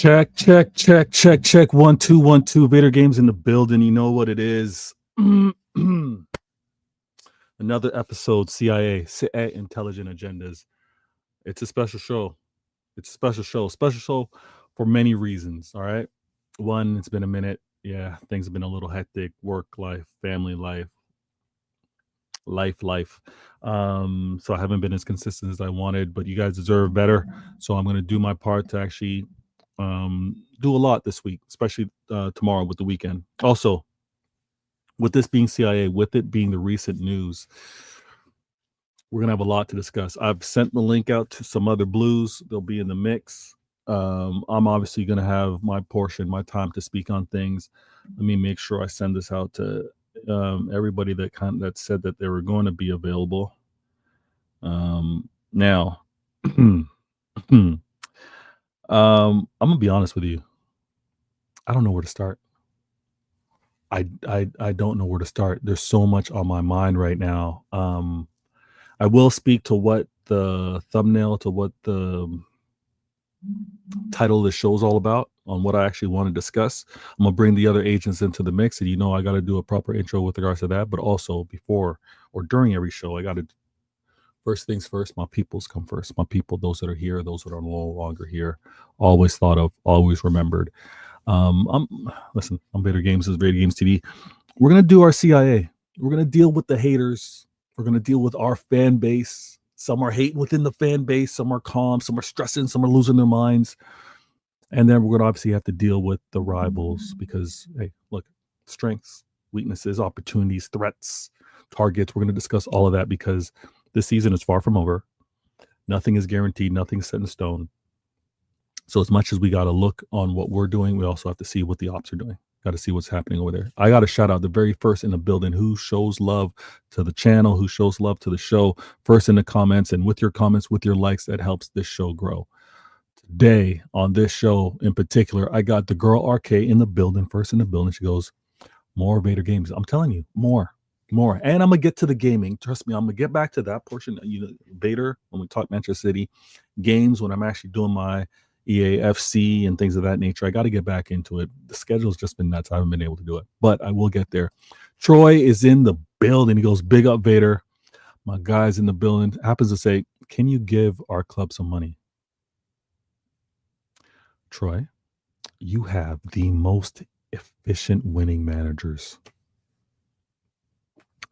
Check, check, check, check, check. 1 2 1 2. Vader Games in the building. You know what it is. Another episode. CIA, Citeh Intelligent Agendas. It's a special show. It's a special show. Special show for many reasons. All right. One, it's been a minute. Yeah, things have been a little hectic. Work life, family life, life. So I haven't been as consistent as I wanted, but you guys deserve better. So I'm gonna do my part to actually do a lot this week, especially tomorrow with the weekend. Also, with this being CIA, with it being the recent news, we're gonna have a lot to discuss. I've sent the link out to some other blues. They'll be in the mix. I'm obviously gonna have my portion, my time to speak on things. Let me make sure I send this out to everybody that said that they were going to be available. Now, I'm gonna be honest with you. I don't know where to start. I don't know where to start. There's so much on my mind right now. I will speak to what the thumbnail, to what the title of the show is all about, on what I actually want to discuss. I'm gonna bring the other agents into the mix, and I got to do a proper intro with regards to that. But also before or during every show, I got to first things first. My peoples come first. My people, those that are here, those that are no longer here, always thought of, always remembered. I'm Vader Games. This is Vader Games TV. We're gonna do our CIA. We're gonna deal with the haters. We're gonna deal with our fan base. Some are hating within the fan base. Some are calm. Some are stressing. Some are losing their minds. And then we're gonna obviously have to deal with the rivals because, hey, look, strengths, weaknesses, opportunities, threats, targets. We're gonna discuss all of that because this season is far from over. Nothing is guaranteed. Nothing's set in stone. So as much as we got to look on what we're doing, we also have to see what the ops are doing. Got to see what's happening over there. I got to shout out the very first in the building who shows love to the channel, who shows love to the show. First in the comments, and with your comments, with your likes, that helps this show grow. Today on this show in particular, I got the girl RK in the building, first in the building. She goes, more Vader Games. I'm telling you, more. And I'm going to get to the gaming. Trust me, I'm going to get back to that portion. Vader, when we talk Manchester City, games, when I'm actually doing my EAFC and things of that nature. I got to get back into it. The schedule's just been nuts. I haven't been able to do it, but I will get there. Troy is in the building. He goes, big up Vader. My guy's in the building. Happens to say, can you give our club some money? Troy, you have the most efficient winning managers.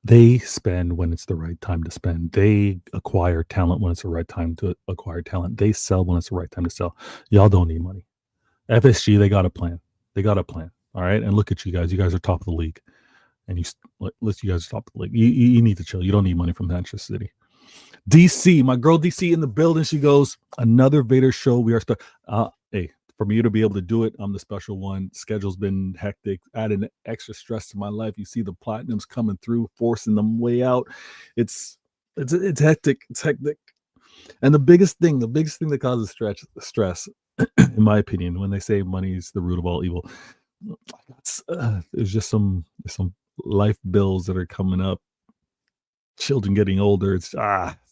They spend when it's the right time to spend. They acquire talent when it's the right time to acquire talent. They sell when it's the right time to sell. Y'all don't need money. FSG, they got a plan. All right. And look at you guys. You guys are top of the league. And you guys are top of the league. You need to chill. You don't need money from Manchester City. DC, my girl DC in the building. She goes, another Vader show. We are hey, for me to be able to do it, I'm the special one. Schedule's been hectic, adding extra stress to my life. You see the platinums coming through, forcing them way out. It's hectic. It's hectic. And the biggest thing that causes stress, in my opinion, when they say money is the root of all evil, there's just some life bills that are coming up. Children getting older. It's let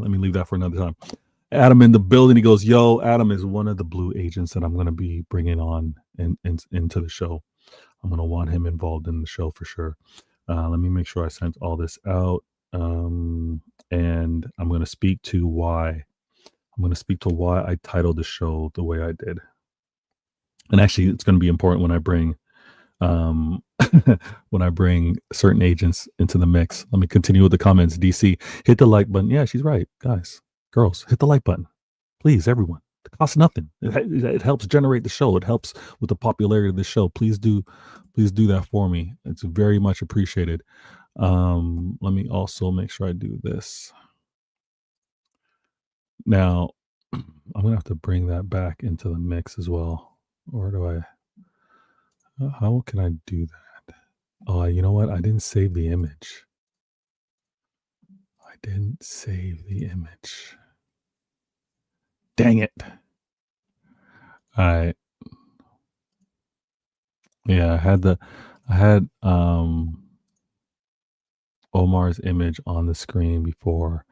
me leave that for another time. Adam in the building. He goes, yo, Adam is one of the blue agents that I'm going to be bringing on into the show. I'm going to want him involved in the show for sure. Let me make sure I sent all this out. And I'm going to speak to why. I titled the show the way I did. And actually, it's going to be important when I bring certain agents into the mix. Let me continue with the comments. DC, hit the like button. Yeah, she's right, guys. Girls, hit the like button. Please, everyone. It costs nothing. It helps generate the show. It helps with the popularity of the show. Please do that for me. It's very much appreciated. Let me also make sure I do this. Now, I'm going to have to bring that back into the mix as well. Or do I? How can I do that? Oh, you know what? I didn't save the image. Dang it. I had Omar's image on the screen before,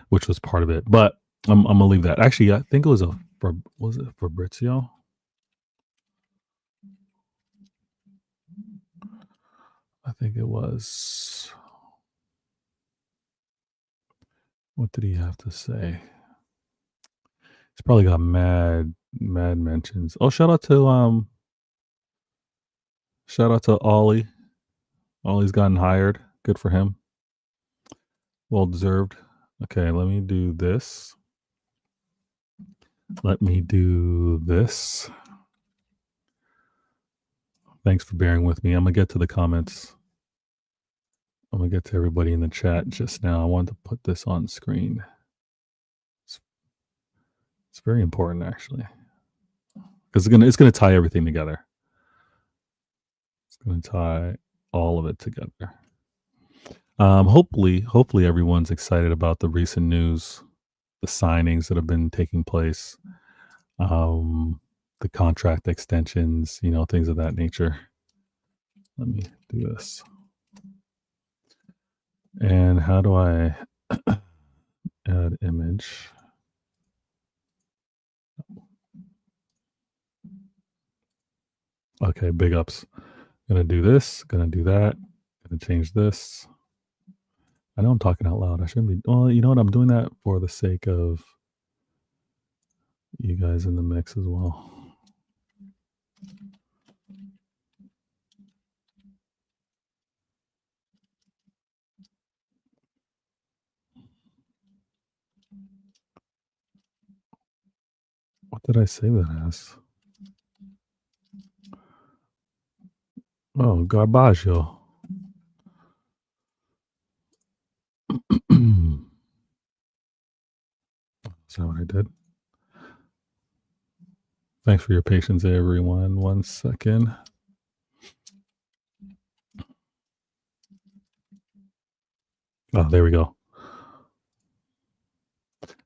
which was part of it, but I'm gonna leave that. Actually, I think it was was it Fabrizio? I think it was. What did he have to say? He's probably got mad mentions. Oh, shout out to Ollie. Ollie's gotten hired. Good for him. Well deserved. Okay, let me do this. Thanks for bearing with me. I'm gonna get to the comments. I'm gonna get to everybody in the chat just now. I wanted to put this on screen. It's very important actually. Because it's gonna tie everything together. It's gonna tie all of it together. Hopefully everyone's excited about the recent news, the signings that have been taking place, the contract extensions, things of that nature. Let me do this. And how do I add image? Okay, big ups. Gonna do this, gonna do that, gonna change this. I know I'm talking out loud. I shouldn't be. Well, you know what? I'm doing that for the sake of you guys in the mix as well. What did I say that as? Oh, Garbaggio. Is that what I did? Thanks for your patience, everyone. 1 second. Oh, there we go.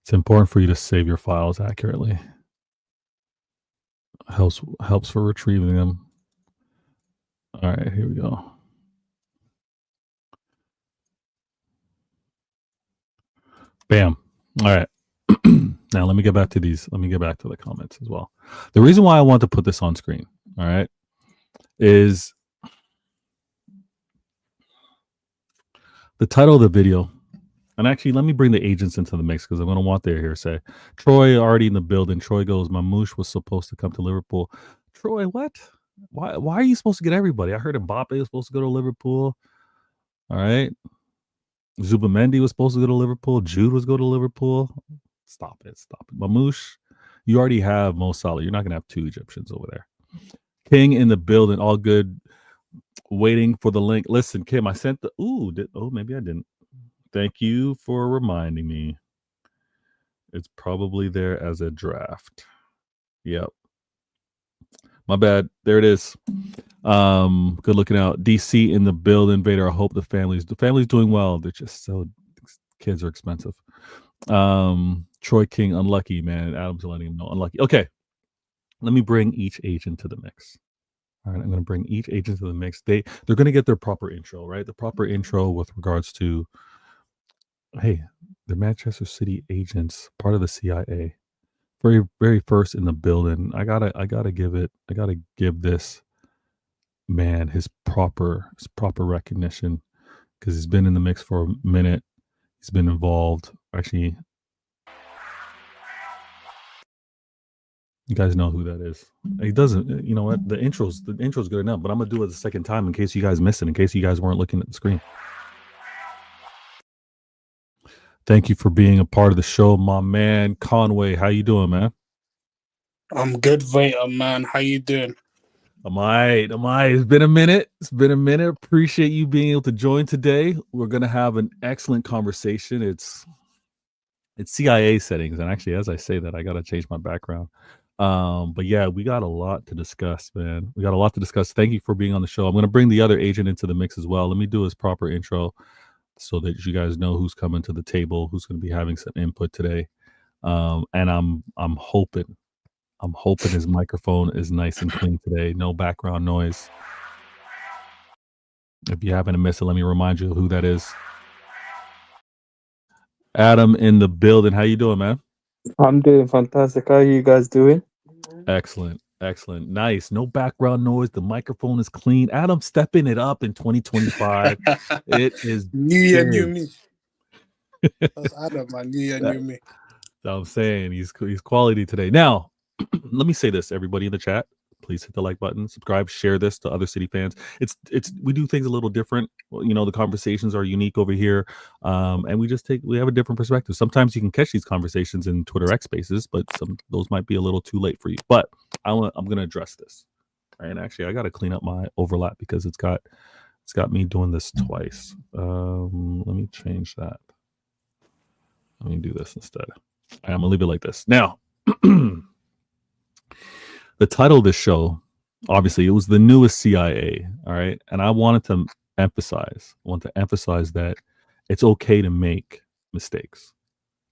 It's important for you to save your files accurately. Helps for retrieving them. All right, here we go. Bam. All right. Now let me get back to these. Let me get back to the comments as well. The reason why I want to put this on screen, all right, is the title of the video. And actually, let me bring the agents into the mix because I'm going to want their hearsay. Troy already in the building. Troy goes, Mamouche was supposed to come to Liverpool. Troy, what? Why are you supposed to get everybody? I heard Mbappe was supposed to go to Liverpool. All right. Zubamendi was supposed to go to Liverpool. Jude was going to Liverpool. Stop it. Mamouche, you already have Mo Salah. You're not going to have two Egyptians over there. King in the building. All good. Waiting for the link. Listen, Kim, I sent the... maybe I didn't. Thank you for reminding me. It's probably there as a draft. Yep. My bad. There it is. Good looking out. DC in the building. Vader, I hope the family's doing well. They're just so... Kids are expensive. Troy King, unlucky, man. Adam's letting him know. Unlucky. Okay. Let me bring each agent to the mix. All right, I'm going to bring each agent to the mix. They're going to get their proper intro, right? The proper intro with regards to, hey, the Manchester City agents, part of the CIA, very, very first in the building. I gotta give this man his proper recognition because he's been in the mix for a minute. He's been involved. Actually, you guys know who that is. He doesn't. You know what? The intro's good enough, but I'm gonna do it the second time in case you guys missed it. In case you guys weren't looking at the screen. Thank you for being a part of the show, my man Conway. How you doing, man? I'm good, Vader, man. How you doing? Am I? It's been a minute. Appreciate you being able to join today. We're gonna have an excellent conversation. It's CIA settings, and actually, as I say that, I gotta change my background. But yeah, we got a lot to discuss, man. We got a lot to discuss. Thank you for being on the show. I'm gonna bring the other agent into the mix as well. Let me do his proper intro so that you guys know who's coming to the table, who's gonna be having some input today. And I'm hoping his microphone is nice and clean today. No background noise. If you happen to miss it, let me remind you of who that is. Adam in the building. How you doing, man? I'm doing fantastic. How are you guys doing? Excellent. Excellent. Nice. No background noise. The microphone is clean. Adam stepping it up in 2025. It is New year, new big. me. That's Adam, man. New year, new me. I'm saying he's quality today. Now, let me say this, everybody in the chat. Please hit the like button, subscribe, share this to other City fans. It's we do things a little different. You know, the conversations are unique over here, and we have a different perspective. Sometimes you can catch these conversations in Twitter X Spaces, but those might be a little too late for you. But I'm going to address this. And actually, I got to clean up my overlap because it's got me doing this twice. Let me change that. Let me do this instead. I'm gonna leave it like this. Now, the title of this show, obviously, it was the newest CIA. All right, and I want to emphasize that it's okay to make mistakes.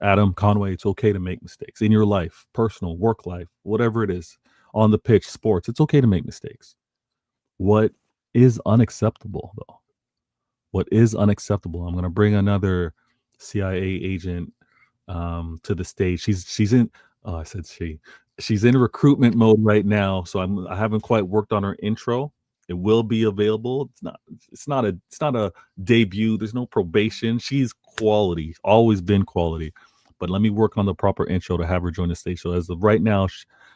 Adam Conway, it's okay to make mistakes in your life, personal, work life, whatever it is, on the pitch, sports. It's okay to make mistakes. What is unacceptable, though? What is unacceptable? I'm going to bring another CIA agent to the stage. She's in. Oh, I said she. She's in recruitment mode right now, so I haven't quite worked on her intro. It will be available. It's not a debut. There's no probation. She's quality. Always been quality. But let me work on the proper intro to have her join the stage. So as of right now,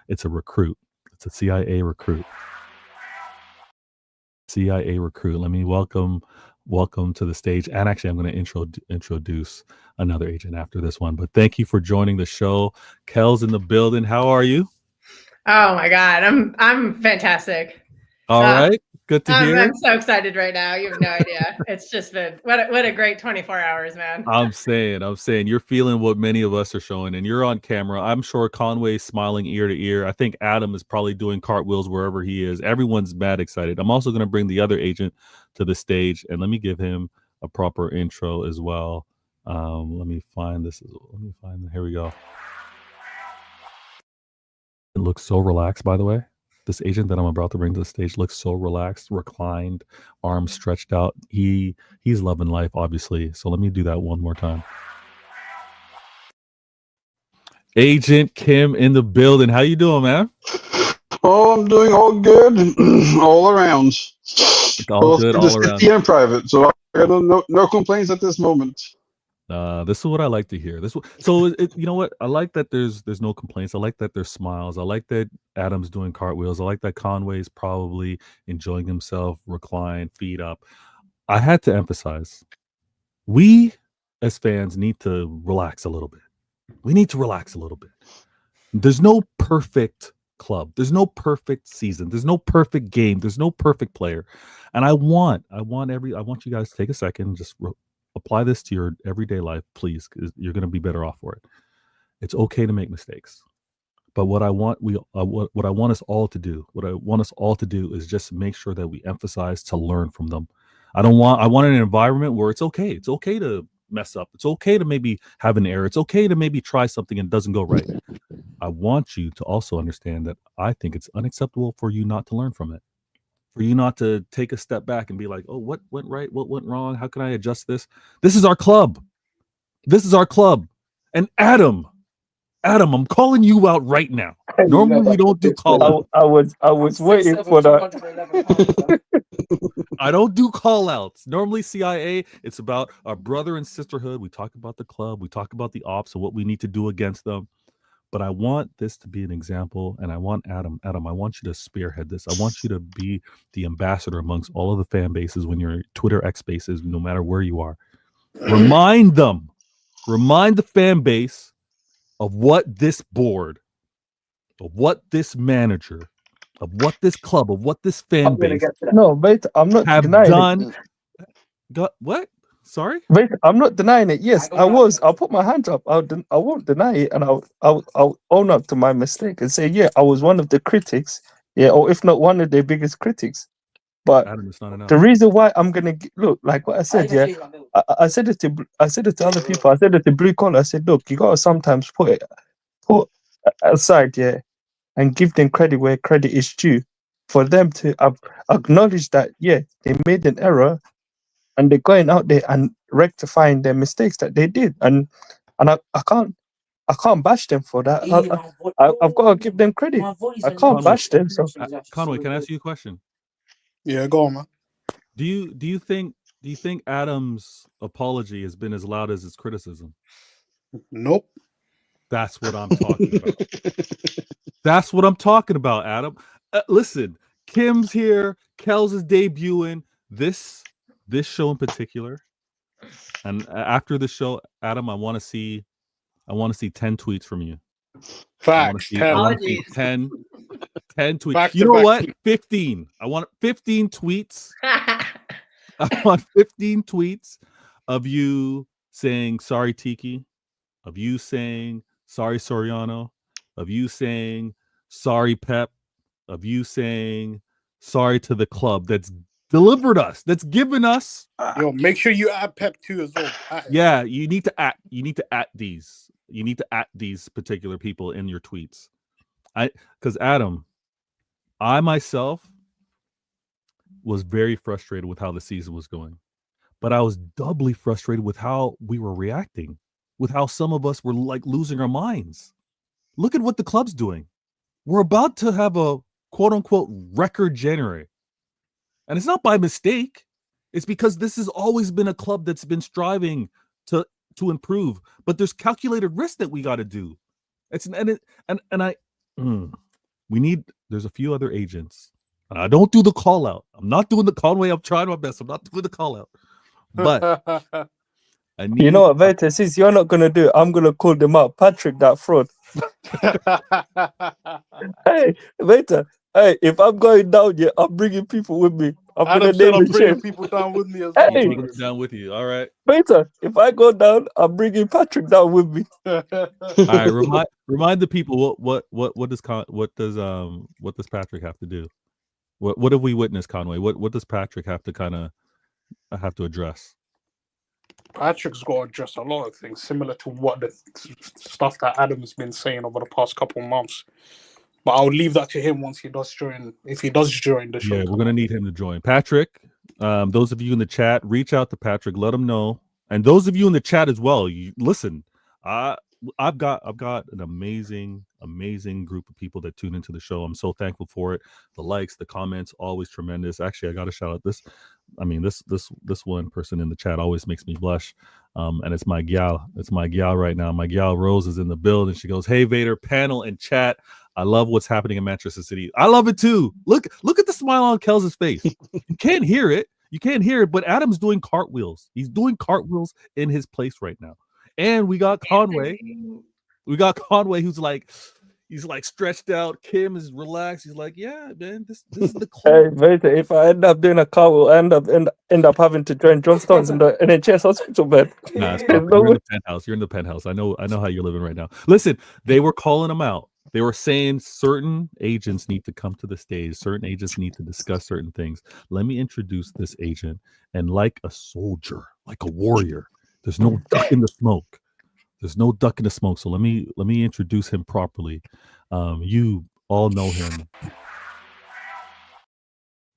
it's a recruit. It's a CIA recruit. CIA recruit. Let me welcome to the stage. And actually, I'm going to introduce another agent after this one. But thank you for joining the show. Kel's in the building. How are you? Oh my God, I'm fantastic. All right, good to hear. I'm so excited right now. You have no idea. It's just been what a great 24 hours, man. I'm saying you're feeling what many of us are showing, and you're on camera. I'm sure Conway's smiling ear to ear. I think Adam is probably doing cartwheels wherever he is. Everyone's mad excited. I'm also going to bring the other agent to the stage, and let me give him a proper intro as well. Let me find this. Here we go. It looks so relaxed, by the way. This agent that I'm about to bring to the stage looks so relaxed, reclined, arms stretched out. He's loving life, obviously. So let me do that one more time. Agent Kim in the building. How you doing, man? Oh, I'm doing all good, all around. All good, all around. And private, so I got no complaints at this moment. This is what I like to hear. So you know what? I like that there's no complaints. I like that there's smiles. I like that Adam's doing cartwheels. I like that Conway's probably enjoying himself, reclined, feet up. I had to emphasize, we as fans need to relax a little bit. We need to relax a little bit. There's no perfect club. There's no perfect season. There's no perfect game. There's no perfect player. And I want you guys to take a second and just apply this to your everyday life, please, because you're going to be better off for it. It's okay to make mistakes, but what I want us all to do is just make sure that we emphasize to learn from them. I want an environment where it's okay. It's okay to mess up. It's okay to maybe have an error. It's okay to maybe try something and it doesn't go right. I want you to also understand that I think it's unacceptable for you not to learn from it. For you not to take a step back and be like, oh, what went right? What went wrong? How can I adjust this? This is our club. And Adam, I'm calling you out right now. Normally we don't do call outs. I was waiting for that. I don't do call outs. Normally CIA, it's about our brother and sisterhood. We talk about the club. We talk about the ops and what we need to do against them. But I want this to be an example, and I want Adam, I want you to spearhead this. I want you to be the ambassador amongst all of the fan bases when you're Twitter X Spaces, no matter where you are. Remind the fan base of what this board, of what this manager, of what this club, of what this fan base. No, wait, I'm not denying it. What? Sorry? Wait, I'm not denying it. Yes, I was. I'll put my hands up. I won't deny it, and I'll own up to my mistake and say, yeah, I was one of the critics. Yeah, or if not one of their biggest critics. But Adam, it's not enough. The reason why I'm gonna look, like what I said, yeah, I said it to other people. I said it to blue collar. I said, look, you gotta sometimes put aside, yeah, and give them credit where credit is due. For them to acknowledge that, yeah, they made an error. And they're going out there and rectifying their mistakes that they did, and I can't I can't bash them for that. I've got to give them credit. I can't bash them. So Conway, can I ask you a question? Yeah, go on, man. Do you think Adam's apology has been as loud as his criticism? Nope. That's what I'm talking about. That's what I'm talking about, Adam. Listen, Kim's here. Kels is debuting this show in particular. And after the show, Adam, I want to see 10 tweets from you. Facts. I want to see 10 tweets. Back You to know back what? tweets. 15. I want 15 tweets. I want 15 tweets of you saying sorry, Tiki, of you saying sorry, Soriano, of you saying sorry, Pep, of you saying sorry to the club that's delivered us, that's given us. Yo, make sure you add Pep too as well. Yeah, you need to at these. You need to at these particular people in your tweets. Because Adam, I myself was very frustrated with how the season was going. But I was doubly frustrated with how we were reacting, with how some of us were like losing our minds. Look at what the club's doing. We're about to have a quote unquote record January. And it's not by mistake. It's because this has always been a club that's been striving to improve. But there's calculated risk that we got to do. There's a few other agents. And I don't do the call out. I'm not doing the Conway. I'm trying my best. I'm not doing the call out. But you know what, Veta, since you're not gonna do it, I'm gonna call them out. Patrick, that fraud. Hey, Veta, hey, if I'm going down, yeah, I'm bringing people with me. I'm gonna name the bringing ship. people down with me as well. Hey, down with you. All right. Veta, if I go down, I'm bringing Patrick down with me. well. All right. Remind the people what does Patrick have to do? What have we witnessed, Conway? What does Patrick have to address? Patrick's got to address a lot of things similar to what the stuff that Adam's been saying over the past couple of months. But I'll leave that to him once he does join. If he does join the show, Yeah, we're gonna need him to join. Patrick, those of you in the chat, reach out to Patrick, let him know, and those of you in the chat as well. You listen. I've got an amazing group of people that tune into the show. I'm so thankful for it. The likes, the comments, always tremendous. Actually, I got to shout out this. I mean, this one person in the chat always makes me blush. And it's my gal. It's my gal right now. My gal Rose is in the building. She goes, "Hey Vader, panel and chat. I love what's happening in Manchester City. I love it too. Look at the smile on Kels's face. You can't hear it. But Adam's doing cartwheels. He's doing cartwheels in his place right now. And we got Conway. Who's like, he's like stretched out. Kim is relaxed. He's like, yeah, man, this is the club. Hey, Veta, if I end up doing a car, we'll end up having to join John Stones in the NHS hospital bed. Nah, you're in the penthouse. You're in the penthouse. I know how you're living right now. Listen, they were calling him out. They were saying certain agents need to come to the stage. Certain agents need to discuss certain things. Let me introduce this agent. And like a soldier, like a warrior, there's no duck in the smoke. There's no duck in the smoke. So let me introduce him properly. You all know him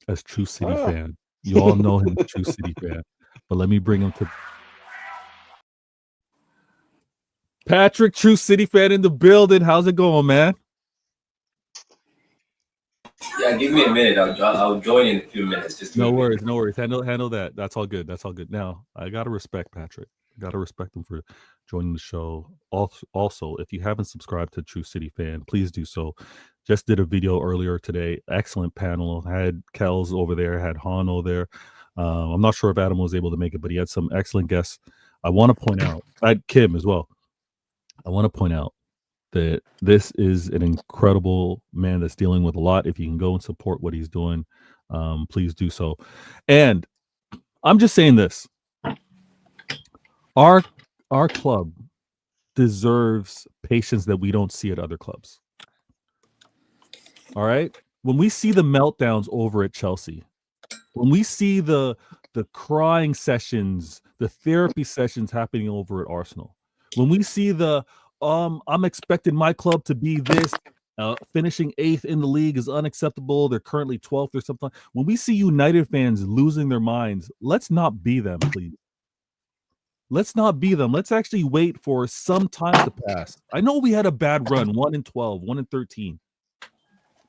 as True City fan. You all know him as True City fan. But let me bring him to Patrick, True City fan in the building. How's it going, man? Yeah, give me a minute. I'll join in a few minutes. Just no worries. Handle that. That's all good. Now, I gotta respect Patrick. Gotta respect him for joining the show. Also, if you haven't subscribed to True City Fan, please do so. Just did a video earlier today. Excellent panel. Had Kels over there, had Hano there. I'm not sure if Adam was able to make it, but he had some excellent guests. I want to point out, I had Kim as well. I want to point out that this is an incredible man that's dealing with a lot. If you can go and support what he's doing, please do so. And I'm just saying this. Our club deserves patience that we don't see at other clubs. All right? When we see the meltdowns over at Chelsea, when we see the crying sessions, the therapy sessions happening over at Arsenal, when we see the I'm expecting my club to be this, finishing 8th in the league is unacceptable. They're currently 12th or something. When we see United fans losing their minds, let's not be them, please. Let's not be them. Let's actually wait for some time to pass. I know we had a bad run, 1-12, 1-13,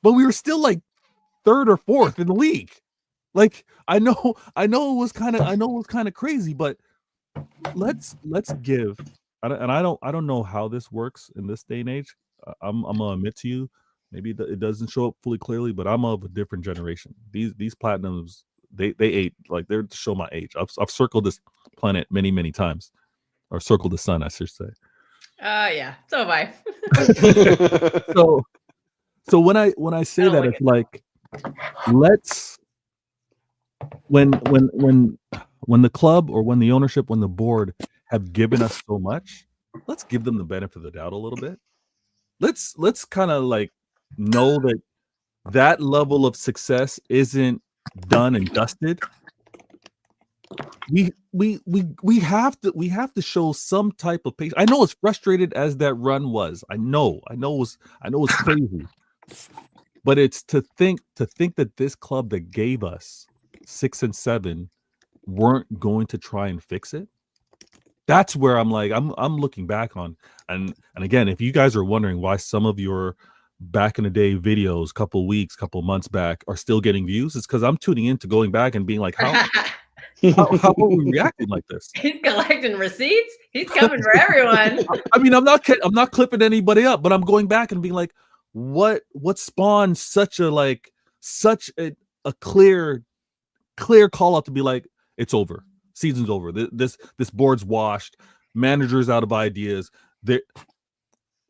but we were still like third or fourth in the league. Like I know it was kind of crazy, but let's give. I don't know how this works in this day and age. I'm gonna admit to you, maybe it doesn't show up fully clearly, but I'm of a different generation. These platinums, they ate, like, they're to show my age. I've circled this planet many times, or circled the sun, I should say. Yeah, so have I. So when I say that, it's like, let's, when the club, or when the ownership, when the board have given us so much, let's give them the benefit of the doubt a little bit. Let's kind of like know that level of success isn't done and dusted. We have to show some type of patience. I know as frustrated as that run was. I know it's crazy. But it's to think that this club that gave us 6 and 7 weren't going to try and fix it. That's where I'm like, I'm looking back on, and again, if you guys are wondering why some of your back in the day videos, couple months back, are still getting views, it's because I'm tuning in to going back and being like, how are we reacting like this? He's collecting receipts. He's coming for everyone. I mean, I'm not clipping anybody up, but I'm going back and being like, what spawned such a clear call out to be like, it's over, season's over, this board's washed, managers out of ideas.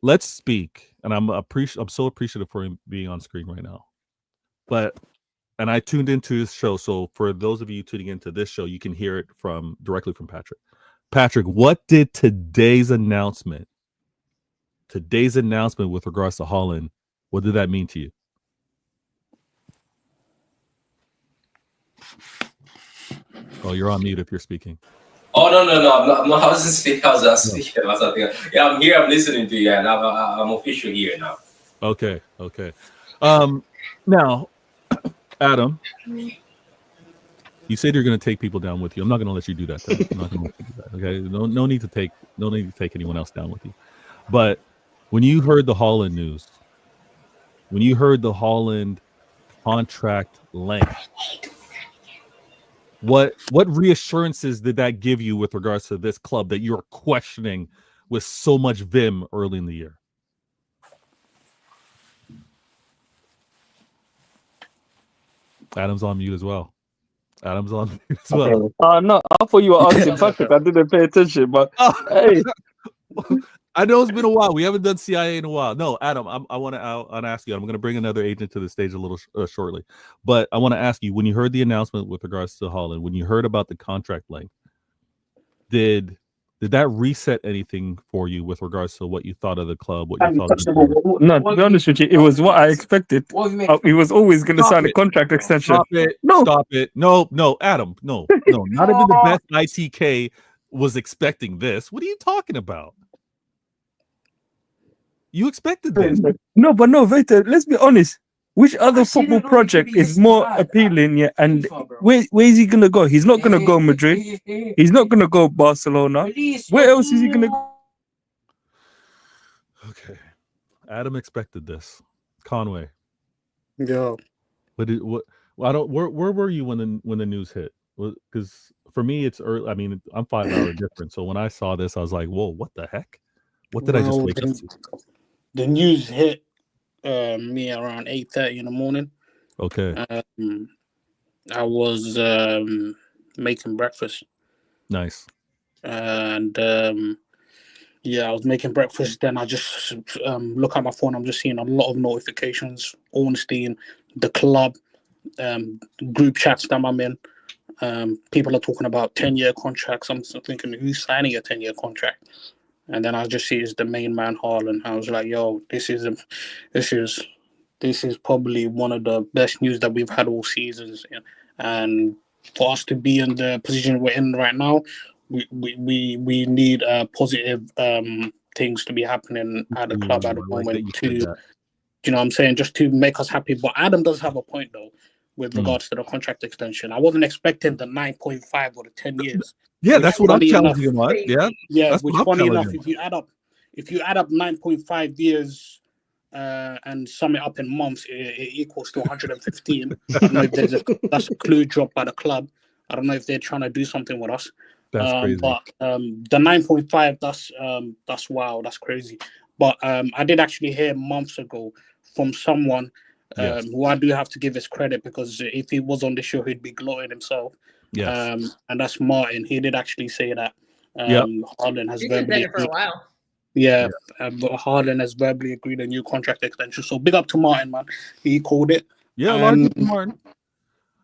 Let's speak, and I'm so appreciative for him being on screen right now. And I tuned into his show, so for those of you tuning into this show, you can hear it directly from Patrick. Patrick, what did today's announcement with regards to Holland, what did that mean to you? Oh, you're on mute if you're speaking. Oh, no, I'm not. I wasn't speaking. I was speaking about something. Yeah, I'm here. I'm listening to you, and I'm official here now. Okay. Now, Adam, you said you're going to take people down with you. I'm not going to let you do that. I'm not going to let you do that. Okay, no need to take anyone else down with you. But when you heard the Holland news, when you heard the Holland contract length, what reassurances did that give you with regards to this club that you're questioning with so much vim early in the year? Adam's on mute as well. No, I thought you were asking Patrick. I didn't pay attention, but hey. I know it's been a while. We haven't done CIA in a while. No, Adam, I want to ask you. I'm going to bring another agent to the stage a little shortly, but I want to ask you, when you heard the announcement with regards to Holland, when you heard about the contract length, did that reset anything for you with regards to what you thought of the club? What you thought of the board? No, to be honest with you, it was what I expected. He was always going to sign a contract extension. Stop it. No, Adam, no. Not even the best ITK was expecting this. What are you talking about? You expected this. No, Vete, let's be honest. Which other football project is more appealing? Yeah, and where is he going to go? He's not going to go Madrid. He's not going to go Barcelona. Where else is he going to go? Okay. Adam expected this. Conway. Yeah. Where were you when the news hit? Because for me, it's early. I mean, I'm 5 hours different. So when I saw this, I was like, whoa, what the heck? What did I just wake up to? The news hit me around 8:30 in the morning. Okay. I was making breakfast. Nice. And I was making breakfast. Then I just look at my phone. I'm just seeing a lot of notifications. Ornstein, the club, group chats that I'm in. People are talking about 10-year contracts. I'm thinking, who's signing a 10-year contract? And then I just see it's the main man Haaland. I was like, yo, this is probably one of the best news that we've had all seasons. And for us to be in the position we're in right now, we need positive things to be happening at the club at the moment to, you know what I'm saying, just to make us happy. But Adam does have a point though with regards to the contract extension. I wasn't expecting the 9.5 or the 10 years. Yeah, Which, that's what I'm funny challenging enough, him on. Yeah, yeah. that's Which, what I'm funny enough, challenging him. if you add up 9.5 years and sum it up in months, it equals to 115. I don't know if that's a clue dropped by the club. I don't know if they're trying to do something with us. That's crazy. But the 9.5, that's wow, that's crazy. But I did actually hear months ago from someone Yes. who I do have to give his credit, because if he was on the show, he'd be gloating himself. Yes. And that's Martin. He did actually say that Yep. Haaland has He's been verbally saying it for a while. yeah, but Haaland has verbally agreed a new contract extension. So big up to Martin, man. He called it. Yeah, large up Martin.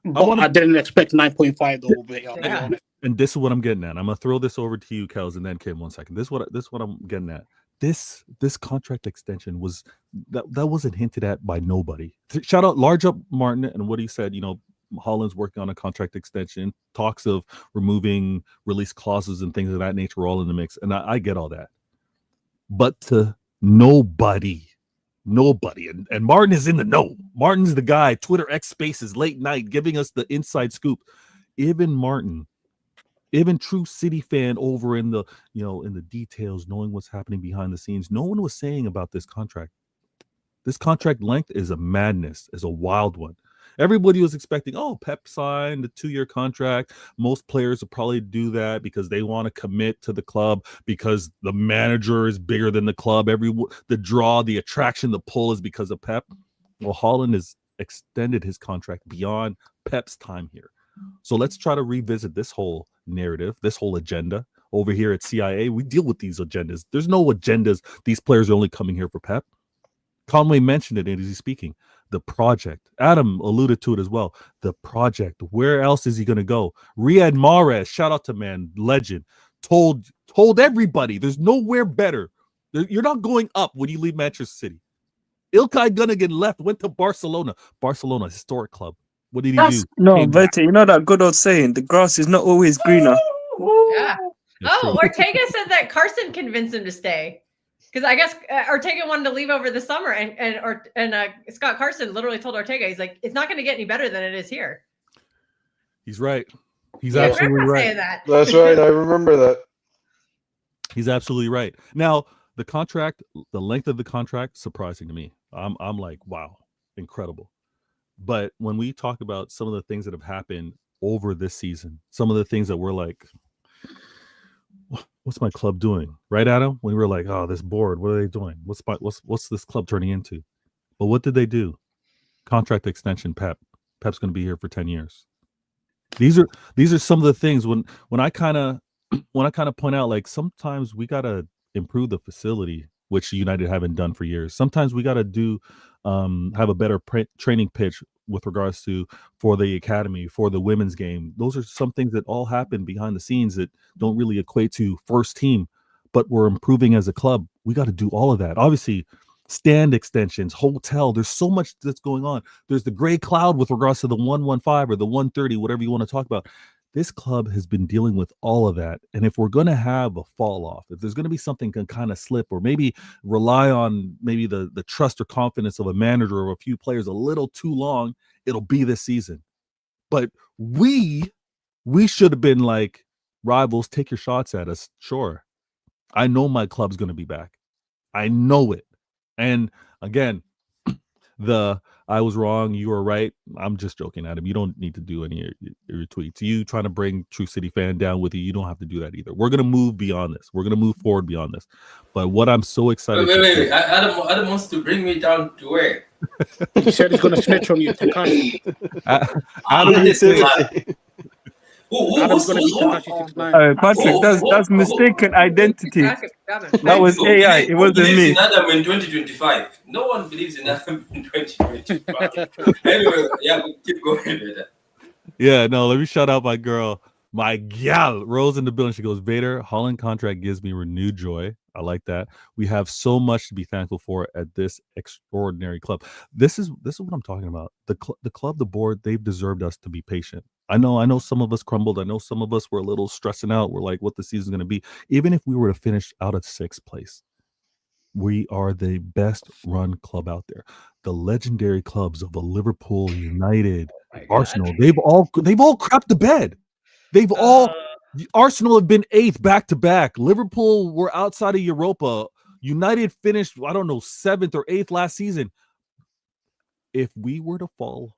But I didn't expect 9.5 though. But I'll be honest. And this is what I'm getting at. I'm gonna throw this over to you, Kels, and then Kim. 1 second. This is what I'm getting at. This contract extension was that wasn't hinted at by nobody. Shout out large up Martin and what he said. You know, Holland's working on a contract extension. Talks of removing release clauses and things of that nature were all in the mix, and I get all that. But to nobody, and Martin is in the know. Martin's the guy. Twitter X Spaces late night giving us the inside scoop. Even Martin. Even true City fan over in the details, knowing what's happening behind the scenes, no one was saying about this contract. This contract length is a madness, is a wild one. Everybody was expecting, Pep signed a 2-year contract. Most players will probably do that because they want to commit to the club, because the manager is bigger than the club. The draw, the attraction, the pull is because of Pep. Well, Haaland has extended his contract beyond Pep's time here. So let's try to revisit this whole narrative, this whole agenda over here at CIA. We deal with these agendas. There's no agendas. These players are only coming here for Pep. Conway mentioned it as he's speaking. The project. Adam alluded to it as well. The project. Where else is he going to go? Riyad Mahrez, shout out to man, legend, told everybody there's nowhere better. You're not going up when you leave Manchester City. Ilkay Gundogan left, went to Barcelona. Barcelona, historic club. What did he do? No, but you know that good old saying, the grass is not always greener. Yeah. Ortega said that Carson convinced him to stay. Because I guess Ortega wanted to leave over the summer, and Scott Carson literally told Ortega, he's like, it's not going to get any better than it is here. He's right. He's absolutely right. That's right. I remember that. He's absolutely right. Now, the contract, the length of the contract, surprising to me. I'm like, wow, incredible. But when we talk about some of the things that have happened over this season, some of the things that we're like, what's my club doing? Right, Adam? When we were like, this board, what are they doing? What's this club turning into? But what did they do? Contract extension, Pep. Pep's going to be here for 10 years. These are some of the things when I kind of point out, like, sometimes we got to improve the facility, which United haven't done for years. Sometimes we got to do have a better training pitch with regards to for the academy, for the women's game. Those are some things that all happen behind the scenes that don't really equate to first team, but we're improving as a club. We got to do all of that. Obviously, stand extensions, hotel. There's so much that's going on. There's the gray cloud with regards to the 115 or the 130, whatever you want to talk about. This club has been dealing with all of that. And if we're going to have a fall off, if there's going to be something can kind of slip, or maybe rely on maybe the trust or confidence of a manager or a few players a little too long, it'll be this season. But we should have been like, rivals, take your shots at us. Sure. I know my club's going to be back. I know it. And again, I was wrong, you were right. I'm just joking, Adam. You don't need to do any of your tweets. You trying to bring True City fan down with you, you don't have to do that either. We're going to move beyond this. We're going to move forward beyond this. But what I'm so excited Wait. Adam wants to bring me down to where? He said he's going to snitch on you. Patrick, that's mistaken identity. That was AI. It wasn't me. In Adam in 2025. No one believes in Adam in 2025. Anyway, keep going. Yeah, no, let me shout out my girl, my gal, Rose in the building. She goes, Vader, Haaland contract gives me renewed joy. I like that. We have so much to be thankful for at this extraordinary club. This is what I'm talking about. The club, the board, they've deserved us to be patient. I know some of us crumbled. I know some of us were a little stressing out. We're like, what the season's going to be. Even if we were to finish out at 6th place, we are the best run club out there. The legendary clubs of the Liverpool, United, Arsenal, they've all crapped the bed. They've all Arsenal have been 8th back to back. Liverpool were outside of Europa. United finished, I don't know, 7th or 8th last season. If we were to fall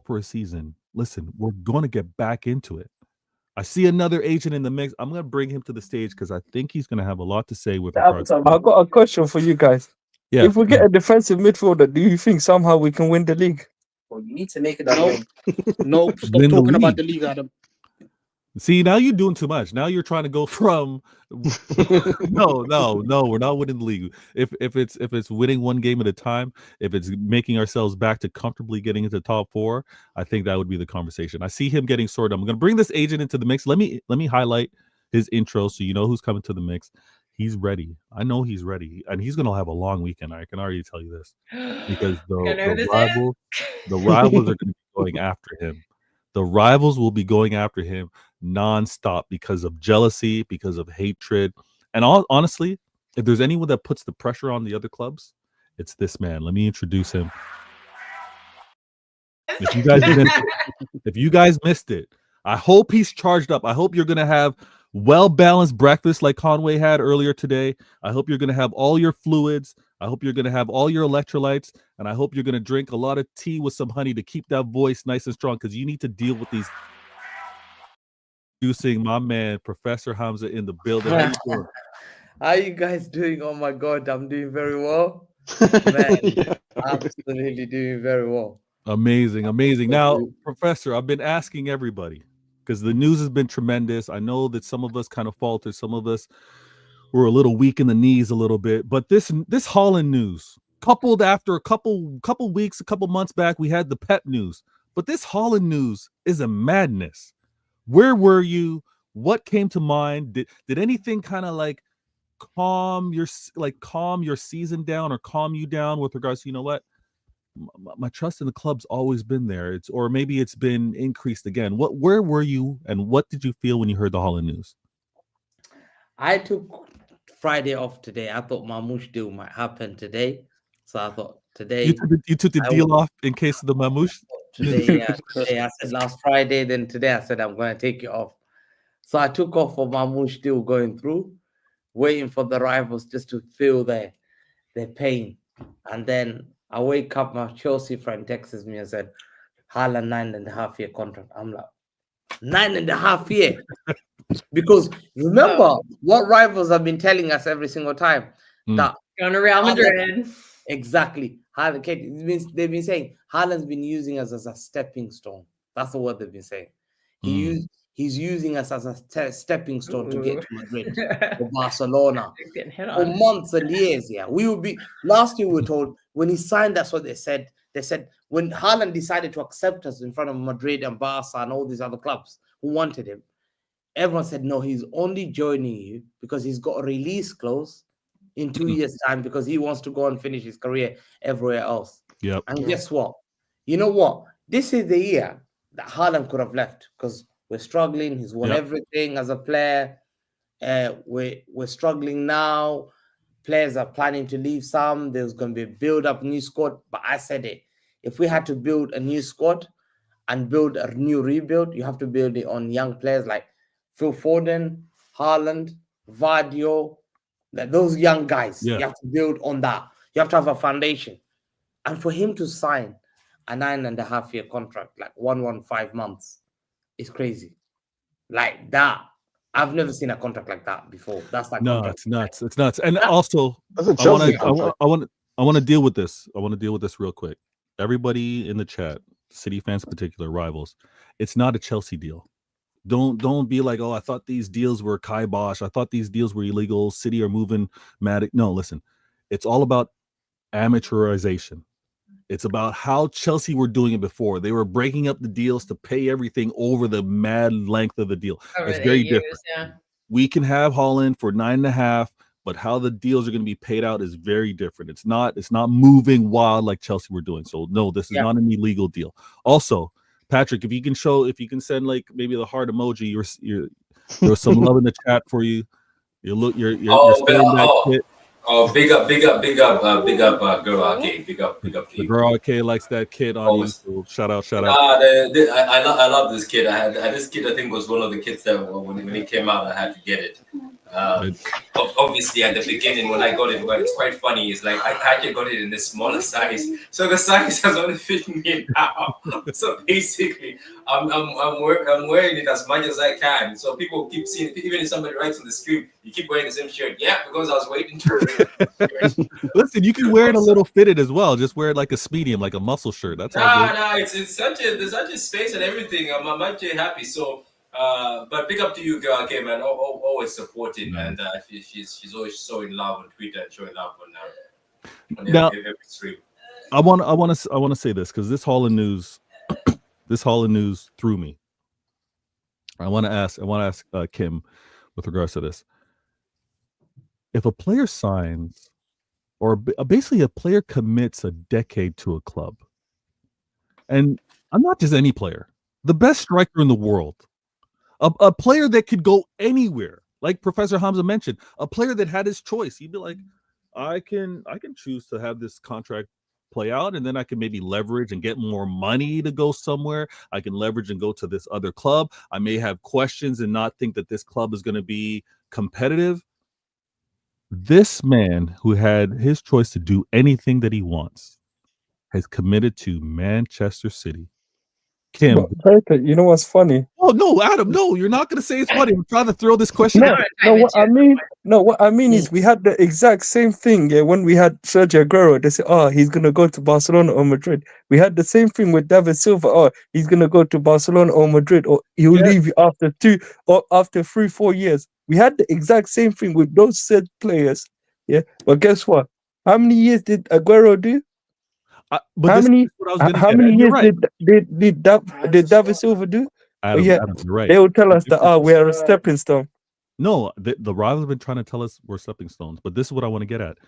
for a season, listen, we're going to get back into it. I see another agent in the mix. I'm going to bring him to the stage because I think he's going to have a lot to say with regards. I've got a question for you guys. Yeah. If we get a defensive midfielder, do you think somehow we can win the league? Well, you need to make it Nope. Stop Win the talking about league. the league, Adam. See, now you're doing too much. Now you're trying to go from no, we're not winning the league. If it's winning one game at a time, if it's making ourselves back to comfortably getting into the top 4, I think that would be the conversation. I see him getting sorted. I'm going to bring this agent into the mix. Let me highlight his intro so you know who's coming to the mix. He's ready. I know he's ready, and he's going to have a long weekend. I can already tell you this because the rivals are going to be going after him. The rivals will be going after him nonstop because of jealousy, because of hatred. And honestly, if there's anyone that puts the pressure on the other clubs, it's this man. Let me introduce him. If you guys missed it, I hope he's charged up. I hope you're going to have well-balanced breakfast like Conway had earlier today. I hope you're going to have all your fluids. I hope you're going to have all your electrolytes, and I hope you're going to drink a lot of tea with some honey to keep that voice nice and strong because you need to deal with these. Introducing my man, Professor Hamza, in the building. How you doing? How are you guys doing? Oh my God, I'm doing very well. Man, absolutely doing very well. Amazing. Now, Professor, I've been asking everybody because the news has been tremendous. I know that some of us kind of faltered, some of us were a little weak in the knees a little bit, but this Haaland news, coupled after a couple weeks, a couple months back, we had the Pep news, but this Haaland news is a madness. Where were you? What came to mind? Did anything kind of like calm your season down or calm you down with regards to, you know what? My trust in the club's always been there. Or maybe it's been increased again. Where were you and what did you feel when you heard the Haaland news? I took Friday off today. I thought Mamouche deal might happen today. So I thought today. You took the deal off in case of the Mamouche? Today I said last Friday, then today I said I'm going to take it off. So I took off for Mamouche still going through, waiting for the rivals just to feel their pain. And then I wake up, my Chelsea friend texts me and said, Haaland 9.5 year contract. I'm like, 9.5 year? Because remember what rivals have been telling us every single time. That going to Real Madrid. Exactly. They've been saying Haaland's been using us as a stepping stone. That's the word they've been saying. He's using us as a stepping stone to get to Madrid or Barcelona for months and years. Yeah, last year we were told when he signed, that's what they said. They said when Haaland decided to accept us in front of Madrid and Barca and all these other clubs who wanted him, everyone said no, he's only joining you because he's got a release clause in 2 years' time because he wants to go and finish his career everywhere else. Yep. And guess what? You know what? This is the year that Haaland could have left because we're struggling. He's won everything as a player. We're struggling now. Players are planning to leave some. There's going to be a build-up new squad. But I said it. If we had to build a new squad and build a new rebuild, you have to build it on young players like Phil Foden, Haaland, Vardio, those young guys. You have to build on that. You have to have a foundation. And for him to sign a 9.5 year contract, like 115 months, is crazy. Like that. I've never seen a contract like that before. That's like it's nuts. It's nuts. And also, That's a Chelsea contract. I want to deal with this. I want to deal with this real quick. Everybody in the chat, City fans in particular, rivals, it's not a Chelsea deal. Don't be like, oh, I thought these deals were kibosh. I thought these deals were illegal. City are moving mad. No, listen, it's all about amateurization. It's about how Chelsea were doing it before. They were breaking up the deals to pay everything over the mad length of the deal. It's very different. Yeah. We can have Haaland for 9.5, but how the deals are going to be paid out is very different. It's not moving wild like Chelsea were doing. So no, this is not an illegal deal. Also, Patrick, if you can send like maybe the heart emoji, there was some love in the chat for you. You're spending that kit. Oh, big up, girl arcade. Big up to The you. girl arcade likes that kid on you. So shout out. I love this kid. I had this kid. I think was one of the kids that when he came out, I had to get it. Obviously, at the beginning when I got it, but it's quite funny. It's like I actually got it in the smaller size, so the size has only fit me now. So basically, I'm wearing it as much as I can. So people keep seeing it. Even if somebody writes on the stream, you keep wearing the same shirt. Yeah, because I was waiting to. Listen, you can wear it a little fitted as well. Just wear it like a medium, like a muscle shirt. That's all good. Nah, it's such a there's such a space and everything. I'm actually happy. So, but big up to you, girl. Okay, man. Always supporting, and she's always showing love on Twitter and showing love on Now, every stream. I want to say this because this Holland news threw me. I want to ask Kim with regards to this. If a player signs, or basically a player commits a decade to a club, and I'm not just any player, the best striker in the world, a player that could go anywhere, like Professor Hamza mentioned, a player that had his choice. He'd be like, I can choose to have this contract play out, and then I can maybe leverage and get more money to go somewhere. I can leverage and go to this other club. I may have questions and not think that this club is going to be competitive. This man who had his choice to do anything that he wants has committed to Manchester City. Kim, you know what's funny? Oh no, Adam, no, you're not gonna say it's funny. I'm trying to throw this question out. What I mean is we had the exact same thing. Yeah, when we had Sergio Aguero, they said, "Oh, he's gonna go to Barcelona or Madrid." We had the same thing with David Silva. Oh, he's gonna go to Barcelona or Madrid, or he'll leave after 3-4 years. We had the exact same thing with those said players. Yeah, but guess what? How many years did Aguero do? How many years did David Silva do? Adam, you're right. They will tell us that we are a stepping stone. No, the rivals have been trying to tell us we're stepping stones, but this is what I want to get at.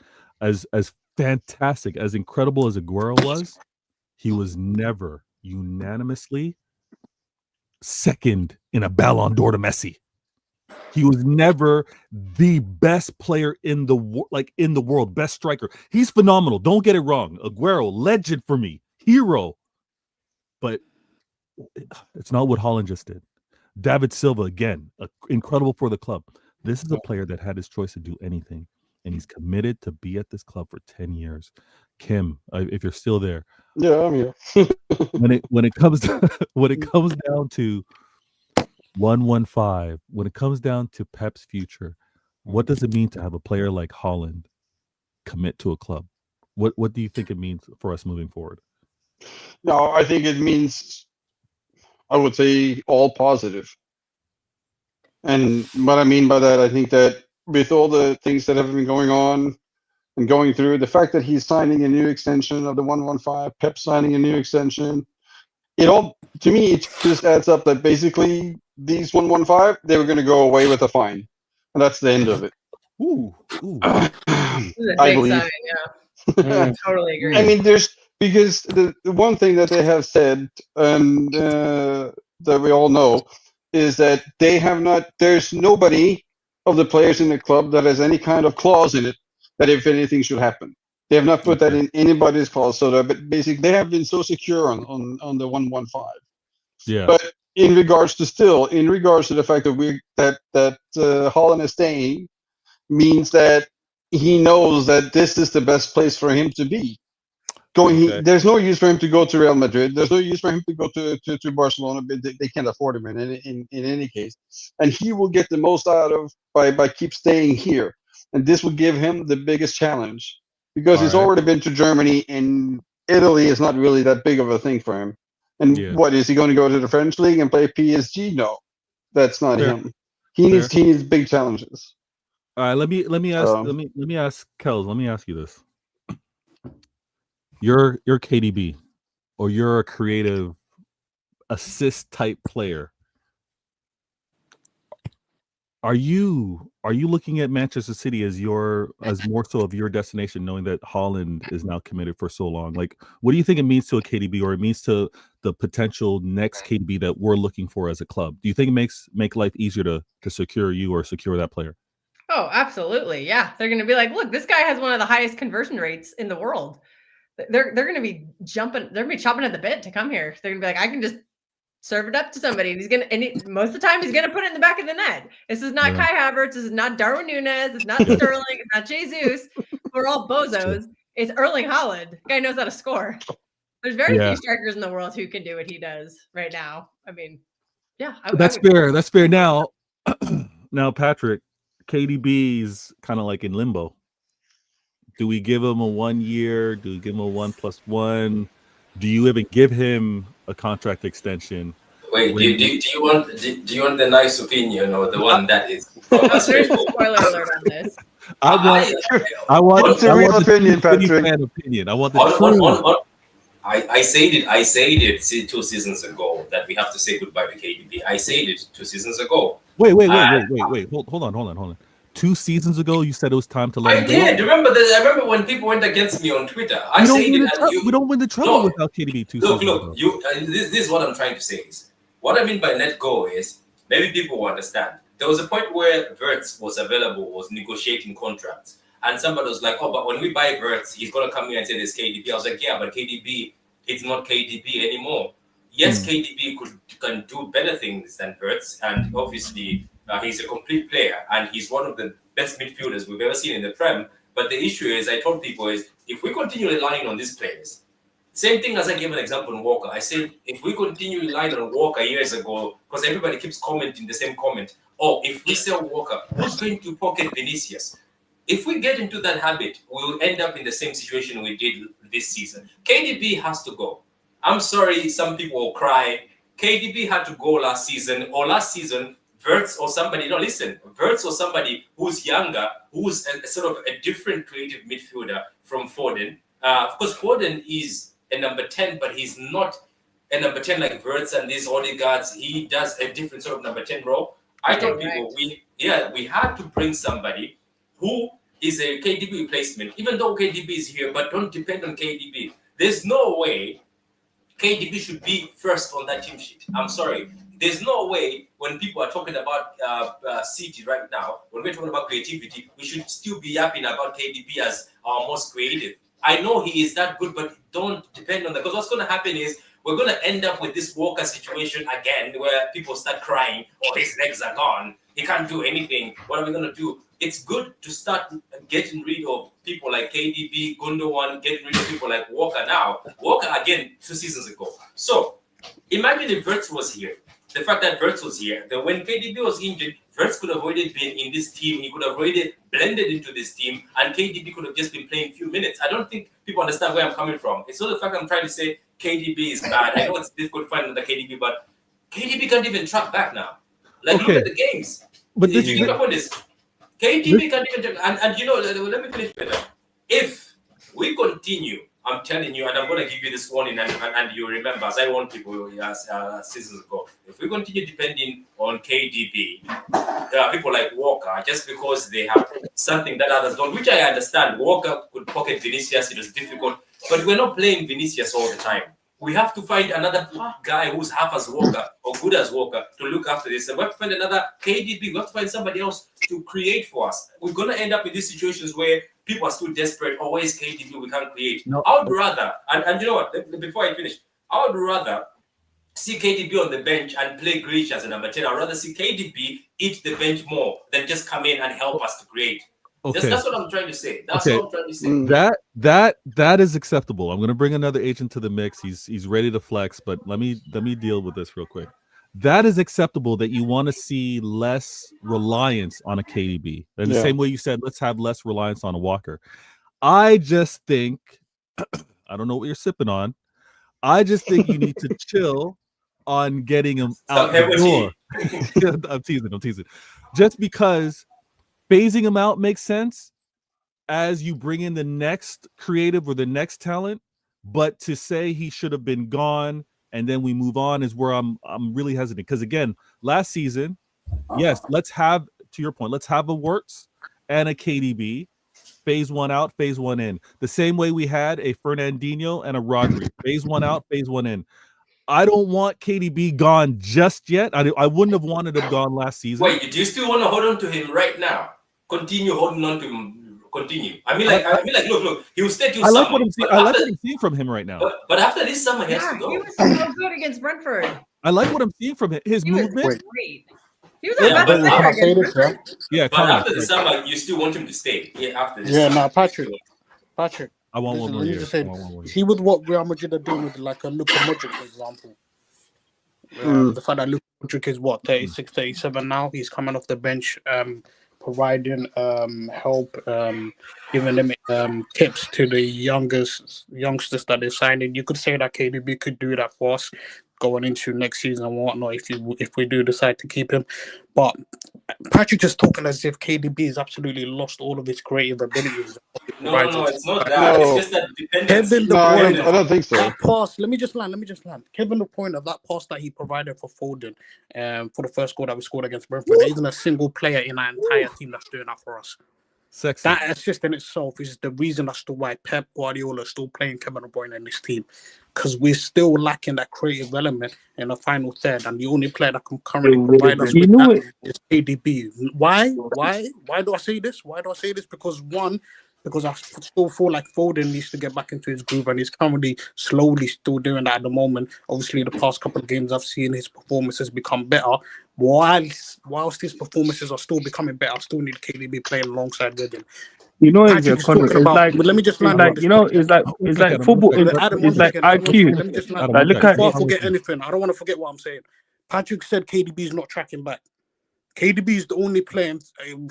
As fantastic, as incredible as Aguero was, he was never unanimously second in a Ballon d'Or to Messi. He was never the best player in the world, best striker. He's phenomenal. Don't get it wrong. Aguero, legend for me, hero. But it's not what Holland just did. David Silva, again, incredible for the club. This is a player that had his choice to do anything, and he's committed to be at this club for 10 years. Kim, if you're still there, yeah, I'm here. when it comes down to 115, when it comes down to Pep's future, what does it mean to have a player like Holland commit to a club? What do you think it means for us moving forward? No, I think it means, I would say, all positive. And what I mean by that, I think that with all the things that have been going on and going through, the fact that he's signing a new extension of the 115, Pep signing a new extension, it all, to me, it just adds up that basically these 115, they were going to go away with a fine. And that's the end of it. Ooh. I believe. Sign, yeah. Totally agree. I mean, because the one thing that they have said, and that we all know, is that there's nobody of the players in the club that has any kind of clause in it that if anything should happen. They have not put that in anybody's clause. So that basically they have been so secure on the 115. Yeah. But in regards to the fact that Holland is staying, means that he knows that this is the best place for him to be. There's no use for him to go to Real Madrid. There's no use for him to go to Barcelona. But they can't afford him in any case. And he will get the most out of by keep staying here. And this will give him the biggest challenge because he's already been to Germany, and Italy is not really that big of a thing for him. And what is he going to go to the French league and play PSG? No, that's not him. He needs big challenges. All right, let me ask Kels. Let me ask you this: You're KDB, or you're a creative assist type player. Are you looking at Manchester City as more so of your destination, knowing that Holland is now committed for so long? Like, what do you think it means to a KDB, or it means to the potential next KDB that we're looking for as a club? Do you think it make life easier to secure you or secure that player? Oh, absolutely. Yeah. They're going to be like, look, this guy has one of the highest conversion rates in the world. They're going to be jumping. They're going to be chopping at the bit to come here. They're going to be like, I can just serve it up to somebody. And he's going to, most of the time, he's going to put it in the back of the net. This is not Kai Havertz. This is not Darwin Núñez. It's not Sterling. It's not Jesus. We're all bozos. It's Erling Haaland. Guy knows how to score. There's very few strikers in the world who can do what he does right now. I mean, yeah. That's fair. That's fair. Now, Patrick, KDB's kind of like in limbo. Do we give him a 1 year? Do we give him a 1+1? Do you even give him a contract extension? Wait, do you want the nice opinion or the one that is? There's a spoiler alert on this. I want the real opinion, Patrick. Opinion. I want the I said it 2 seasons ago that we have to say goodbye to KDB. I said it 2 seasons ago. Wait. Hold on. 2 seasons ago, you said it was time to let him go. I remember when people went against me on Twitter. We don't win the trouble without KDB 2 seasons ago. This is what I'm trying to say is, what I mean by let go is, maybe people will understand. There was a point where Wirtz was available, was negotiating contracts. And somebody was like, oh, but when we buy Wirtz, he's going to come here and say there's KDB. I was like, yeah, but KDB, it's not KDB anymore. Yes, KDB can do better things than Wirtz. And obviously, he's a complete player. And he's one of the best midfielders we've ever seen in the Prem. But the issue is, I told people, is if we continue relying on these players, same thing as I gave an example on Walker. I said, if we continue relying on Walker years ago, because everybody keeps commenting the same comment, oh, if we sell Walker, who's going to pocket Vinicius? If we get into that habit, we'll end up in the same situation we did this season. KDB has to go. I'm sorry, some people will cry. KDB had to go last season, Wirtz or somebody, no, listen, Wirtz or somebody who's younger, who's a sort of a different creative midfielder from Foden. Of course, Foden is a number 10, but he's not a number 10 like Wirtz and these Odegaards. He does a different sort of number 10 role. I told people we had to bring somebody who is a KDB replacement, even though KDB is here, but don't depend on KDB. There's no way KDB should be first on that team sheet. I'm sorry. There's no way when people are talking about City right now, when we're talking about creativity, we should still be yapping about KDB as our most creative. I know he is that good, but don't depend on that. Because what's going to happen is we're going to end up with this Walker situation again where people start crying, oh, his legs are gone. He can't do anything. What are we going to do? It's good to start getting rid of people like KDB, Gundogan, getting rid of people like Walker now. Walker, again, 2 seasons ago. So imagine if Wirtz was here. The fact that Wirtz was here, that when KDB was injured, Wirtz could have already been in this team. He could have already blended into this team, and KDB could have just been playing a few minutes. I don't think people understand where I'm coming from. It's not the fact I'm trying to say KDB is bad. I know it's difficult to find another KDB, but KDB can't even track back now. Like, look at the games. But if you get up on this, KDB can't even track. And you know, let me finish better. If we continue, I'm telling you, and I'm going to give you this warning, and you remember, as I warned people seasons ago, if we continue depending on KDB, there are people like Walker, just because they have something that others don't, which I understand. Walker could pocket Vinicius, it was difficult, but we're not playing Vinicius all the time. We have to find another guy who's half as Walker or good as Walker to look after this. And we have to find another KDB. We have to find somebody else to create for us. We're going to end up in these situations where people are still desperate. Always KDB, we can't create. No. I would rather, and you know what, before I finish, I would rather see KDB on the bench and play Grealish as a number 10. I'd rather see KDB eat the bench more than just come in and help us to create. Okay. That's what I'm trying to say. That's what I'm trying to say. That is acceptable. I'm going to bring another agent to the mix. He's ready to flex, but let me deal with this real quick. That is acceptable that you want to see less reliance on a KDB. In the same way you said, let's have less reliance on a Walker. I just think, I don't know what you're sipping on. I just think you need to chill on getting him out the door. I'm teasing. Just because phasing him out makes sense as you bring in the next creative or the next talent, but to say he should have been gone and then we move on is where I'm really hesitant. Because again, last season, yes, let's have, to your point, let's have a Wirtz and a KDB, phase one out, phase one in. The same way we had a Fernandinho and a Rodri, phase one out, phase one in. I don't want KDB gone just yet. I wouldn't have wanted him gone last season. Wait, do you still want to hold on to him right now? continue holding on to him. Continue. I mean, like, look. He will stay till I summer. like what I'm seeing. I like what I'm seeing from him right now. But after this summer, he has to Yeah, go. he was so good against Brentford. I like what I'm seeing from him. His He was movement. great. He was our best But player can I say against this, yeah? Brentford. Yeah, But after the summer, you still want him to stay. Yeah, after this. Yeah, summer. no, Patrick. I want one Listen, more let me year. just I say, want one more year. see with what Real Madrid are doing with like a Luka Modric, for example. The fact that Luka Modric is what 36, 37 now. He's coming off the bench, providing help, giving them tips to the youngsters that they're signing. You could say that KDB could do that for us going into next season and whatnot if we do decide to keep him. But Patrick is talking as if KDB has absolutely lost all of his creative abilities. No, it's not that. No. It's just that dependency. Kevin De No, Bruyne. I don't think so. That pass, let me just land. Kevin De Bruyne, that pass that he provided for Foden, for the first goal that we scored against Brentford, there isn't a single player in our entire team that's doing that for us. Sexy. That assist in itself is the reason as to why Pep Guardiola is still playing Kevin De Bruyne in this team, because we're still lacking that creative element in the final third, and the only player that can currently provide us with that is KDB. Why do I say this? Because I still feel like Foden needs to get back into his groove, and he's currently slowly still doing that at the moment. Obviously, the past couple of games I've seen his performances become better. Whilst his performances are still becoming better, I still need KDB playing alongside with him. You know, Patrick is talking about. Let me just land on this. It's like football. Adam, It's like IQ. Let me just land. Like, look at Before I forget anything, I don't want to forget what I'm saying. Patrick said KDB is not tracking back. KDB is the only player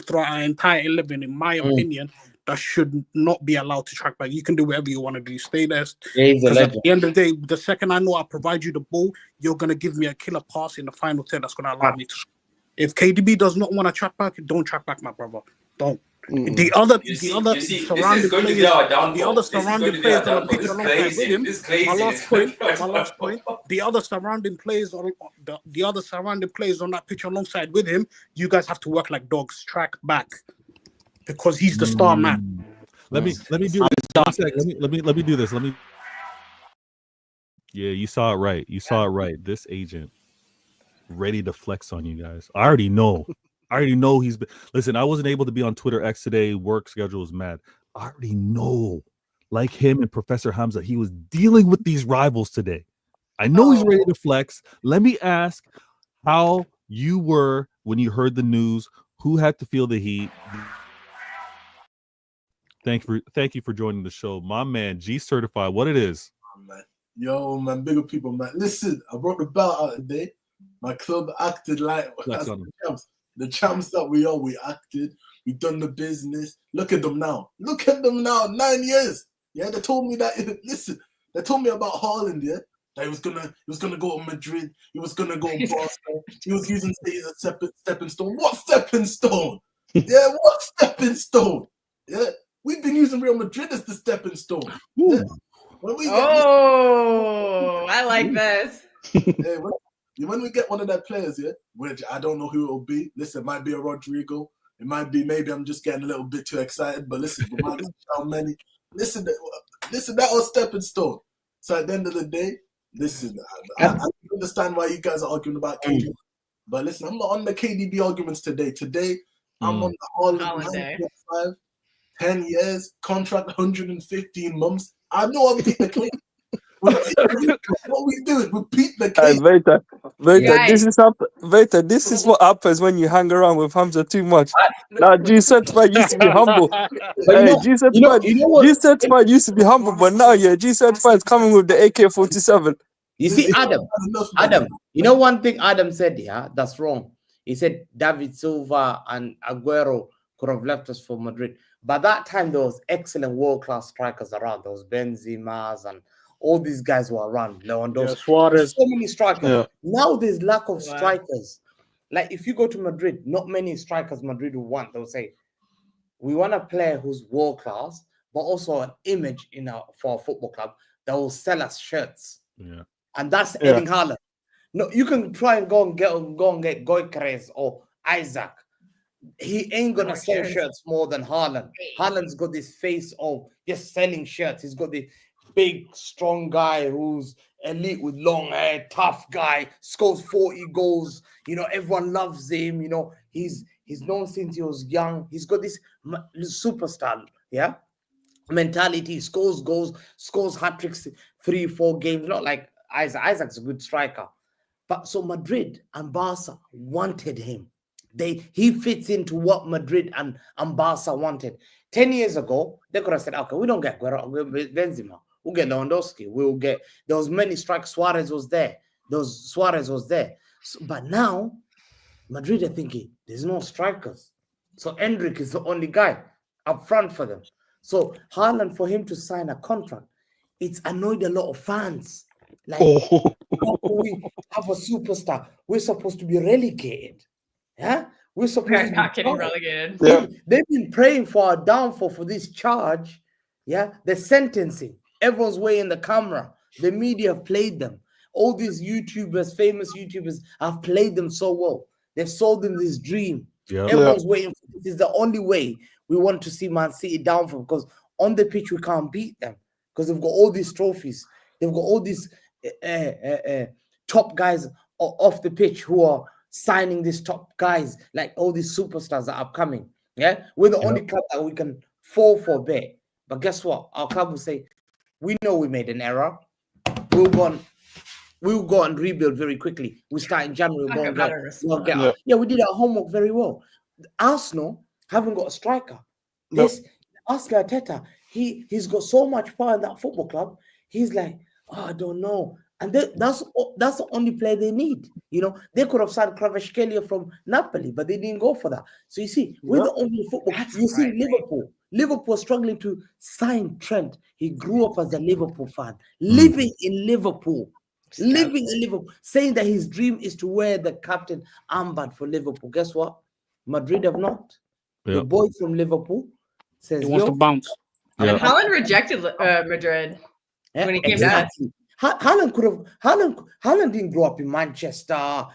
throughout our entire 11, in my opinion, that should not be allowed to track back. You can do whatever you want to do. Stay there. Because at the end of the day, the second I know I provide you the ball, you're going to give me a killer pass in the final third that's going to allow me to score. If KDB does not want to track back, don't track back, my brother. Don't. The other surrounding players on the pitch alongside with him. My last point. The other surrounding players on that pitch alongside with him. You guys have to work like dogs. Track back, because he's the star man. Let me do this. One sec. Let me do this. Yeah, you saw it right. This agent ready to flex on you guys. I already know he's been. Listen, I wasn't able to be on Twitter X today. Work schedule was mad. I already know, like him and Professor Hamza, he was dealing with these rivals today. I know he's ready to flex. Let me ask how you were when you heard the news. Who had to feel the heat? Thank you for joining the show, my man. G certified. What it is? Man. Yo, man, bigger people, man. Listen, I brought the belt out today. My club acted like the champs that we are. We acted. We done the business. Look at them now. 9 years. Yeah, they told me that. Listen, they told me about Haaland. Yeah, that he was gonna go to Madrid. He was gonna go to Barcelona. He was using Citeh as a stepping stone. What stepping stone? Yeah, what stepping stone? Yeah, we've been using Real Madrid as the stepping stone. Yeah. I like this. Yeah, when we get one of their players, yeah, which I don't know who it will be. Listen, it might be a Rodrigo. It might be, maybe I'm just getting a little bit too excited. But listen, how many? Listen, that was stepping stone. So at the end of the day, listen, I understand why you guys are arguing about KDB. But listen, I'm not on the KDB arguments today. Today, I'm on the Haaland 9.5, 10 years, contract 115 months. I know I'm beating the cake. What we doing? We beat the cake. Veta, this is what happens when you hang around with Hamza too much. Now, G certified used to be humble. G certified used to be humble, but now, G certified is coming with the AK-47. You see, Adam, you know one thing Adam said, that's wrong. He said David Silva and Aguero could have left us for Madrid. By that time, there was excellent world-class strikers around. There was Benzema and all these guys were around. Lewandowski. So many strikers. Yeah. Now there's lack of strikers. Like if you go to Madrid, not many strikers Madrid will want. They'll say, we want a player who's world-class, but also an image for a football club that will sell us shirts. Yeah. And that's Erling Haaland. No, you can try and go and get Goycres or Isaac. He ain't gonna sell shirts more than Haaland. Haaland's got this face of just selling shirts. He's got the big, strong guy who's elite with long hair, tough guy, scores 40 goals. You know, everyone loves him. You know, he's He's known since he was young. He's got this superstar, mentality. Scores goals, scores hat tricks, 3-4 games. Not like Isaac. Isaac's a good striker, but so Madrid and Barca wanted him. He fits into what Madrid and Barca wanted. 10 years ago, they could have said, okay, we don't get Benzema. We'll get Lewandowski. We'll get, there was many strikes. Suarez was there. But now, Madrid are thinking, there's no strikers. So Endrick is the only guy up front for them. So Haaland, for him to sign a contract, it's annoyed a lot of fans. Like, how can we have a superstar? We're supposed to be relegated. Yeah? We're supposed to not getting relegated. Yeah. They've been praying for a downfall for this charge. Yeah, the sentencing. Everyone's weighing the camera. The media have played them. All these YouTubers, famous YouTubers, have played them so well. They've sold them this dream. Yeah. Everyone's waiting for this. Is the only way we want to see Man City downfall, because on the pitch we can't beat them because they've got all these trophies. They've got all these top guys off the pitch who are signing these top guys, like all these superstars that are coming. Yeah, we're the only club that we can fall for a bet. But guess what? Our club will say, we know we made an error. We'll go and rebuild very quickly. We start in January. We did our homework very well. Arsenal haven't got a striker. This Oscar Arteta, he's got so much power in that football club. He's like, oh, I don't know. And that's the only player they need. You know, they could have signed Kvaratskhelia from Napoli, but they didn't go for that. So you see, we're the only football. See Liverpool. Liverpool struggling to sign Trent. He grew up as a Liverpool fan, living in Liverpool, saying that his dream is to wear the captain armband for Liverpool. Guess what? Madrid have not. The boy from Liverpool says he wants to bounce. And Haaland rejected Madrid when he came back. Haaland didn't grow up in Manchester,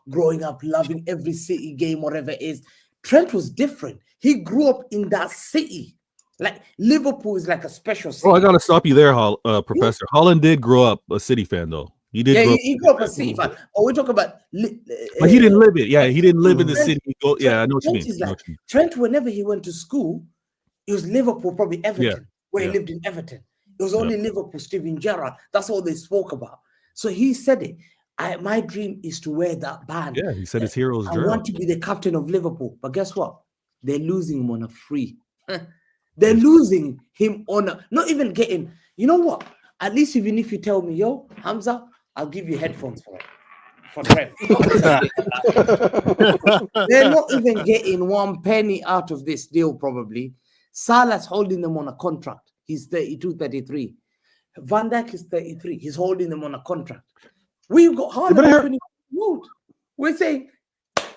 growing up loving every City game, whatever it is. Trent was different. He grew up in that city. Like Liverpool is like a special city. Oh, I gotta stop you there, Professor. Haaland did grow up a City fan, though. He did. He grew up a City fan. Oh, we're talking about. But he didn't live it. Yeah, he didn't live in the city. I know what you mean. Trent, whenever he went to school, it was Liverpool, probably Everton, where he lived in Everton. It was only Liverpool, Steven Gerrard. That's all they spoke about. So he said it. My dream is to wear that band. Yeah, he said his hero's I want to be the captain of Liverpool. But guess what? They're losing him on a free. They're losing him on a, not even getting, you know what? At least even if you tell me, yo, Hamza, I'll give you headphones for Trent. They're not even getting 1 penny out of this deal, probably. Salah's holding them on a contract. He's 32, 33. Van Dijk is 33. He's holding them on a contract. We've got Haaland. We're saying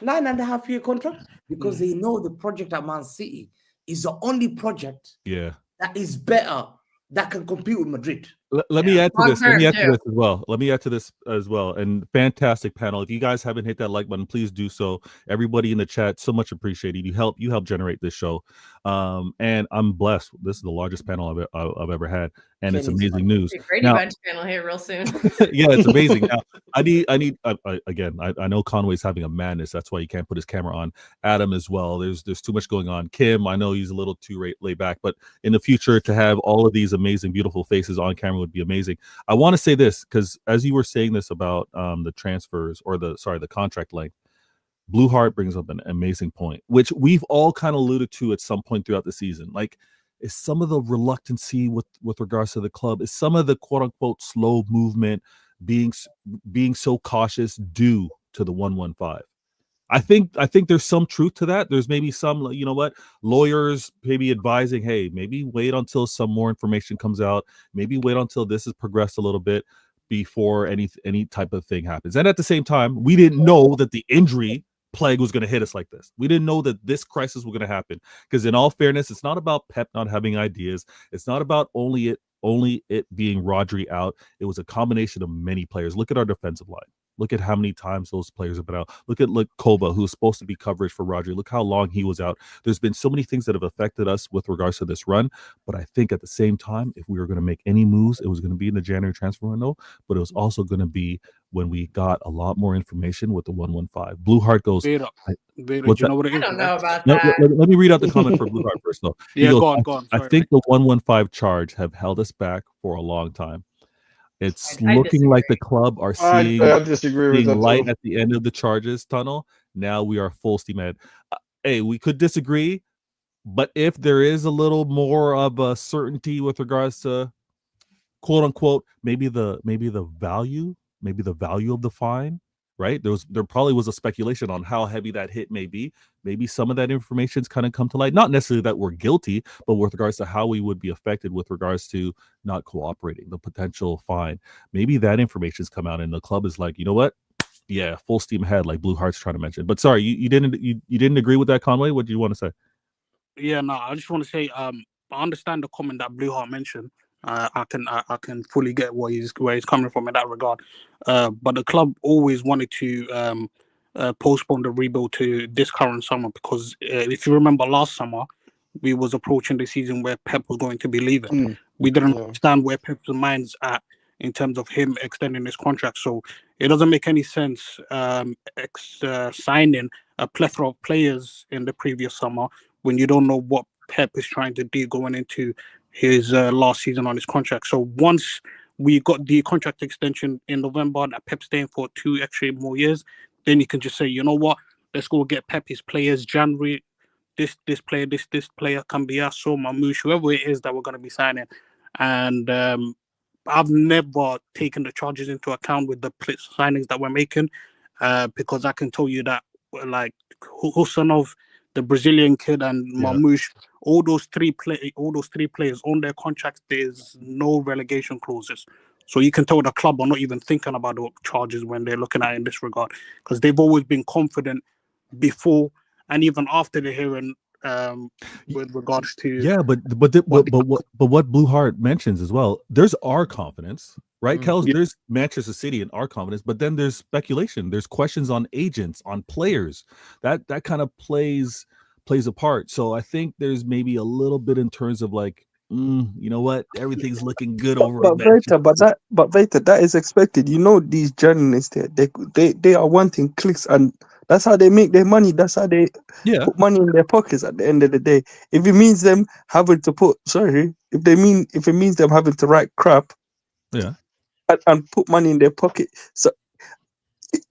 9.5-year contract because they know the project at Man City is the only project that is better, that can compete with Madrid. Let me add to this. Let me add to this as well. And fantastic panel. If you guys haven't hit that like button, please do so. Everybody in the chat, so much appreciated. You help generate this show. And I'm blessed. This is the largest panel I've ever had, and it's amazing news. Brady Bunch panel here real soon. Yeah, it's amazing. Now, I know Conway's having a madness. That's why he can't put his camera on. Adam as well. There's too much going on. Kim, I know he's a little too laid back, but in the future to have all of these amazing, beautiful faces on camera would be amazing. I want to say this because as you were saying this about the transfers or the contract length, Blue Heart brings up an amazing point, which we've all kind of alluded to at some point throughout the season. Like, is some of the reluctancy with regards to the club, is some of the quote unquote slow movement being so cautious due to the 115? I think there's some truth to that. There's maybe some, lawyers maybe advising, hey, maybe wait until some more information comes out. Maybe wait until this has progressed a little bit before any type of thing happens. And at the same time, we didn't know that the injury plague was going to hit us like this. We didn't know that this crisis was going to happen. Because in all fairness, it's not about Pep not having ideas. It's not about only it being Rodri out. It was a combination of many players. Look at our defensive line. Look at how many times those players have been out. Look Kova, who's supposed to be coverage for Rodri. Look how long he was out. There's been so many things that have affected us with regards to this run. But I think at the same time, if we were going to make any moves, it was going to be in the January transfer window. But it was also going to be when we got a lot more information with the 115. Blue Heart goes. Veda, do you know what it is? I don't know about No, that. let me read out the comment for Blue Heart first, though. Yeah, goes, go on. I Sorry, think the 115 charge have held us back for a long time. It's looking like the club are seeing I disagree with that light too. at the end of the charges tunnel. Now we are full steam ahead. Hey, we could disagree, but if there is a little more of a certainty with regards to quote unquote, maybe the value of the fine, right? There probably was a speculation on how heavy that hit may be. Maybe some of that information's kind of come to light. Not necessarily that we're guilty, but with regards to how we would be affected with regards to not cooperating, the potential fine. Maybe that information's come out and the club is like, you know what? Yeah, full steam ahead, like Blue Heart's trying to mention. But sorry, you didn't agree with that, Conway? What do you want to say? Yeah, no, I just want to say, I understand the comment that Blue Heart mentioned. I can fully get where he's coming from in that regard. But the club always wanted to postpone the rebuild to this current summer because if you remember last summer, we was approaching the season where Pep was going to be leaving. We didn't understand where Pep's mind's at in terms of him extending his contract. So it doesn't make any sense signing a plethora of players in the previous summer when you don't know what Pep is trying to do going into his last season on his contract. So once we got the contract extension in November that Pep's staying for 2 extra more years, then you can just say, you know what, let's go get Pep his players January. This player can be Asso, Mamouche, whoever it is that we're going to be signing. And I've never taken the charges into account with the signings that we're making because I can tell you that like Husanov, the Brazilian kid, and Mamouche, all those three players on their contracts, there's no relegation clauses. So you can tell the club are not even thinking about the charges when they're looking at it in this regard because they've always been confident before and even after the hearing with regards to but what Blue Heart mentions as well, there's our confidence, right? Kels, there's Manchester City and our confidence, but then there's speculation, there's questions on agents, on players that kind of plays a part. So I think there's maybe a little bit in terms of like, you know what, everything's looking good over but Veta, that is expected. You know, these journalists they are wanting clicks, and that's how they make their money. That's how they put money in their pockets at the end of the day. If it means them having to if it means them having to write crap, and put money in their pocket, so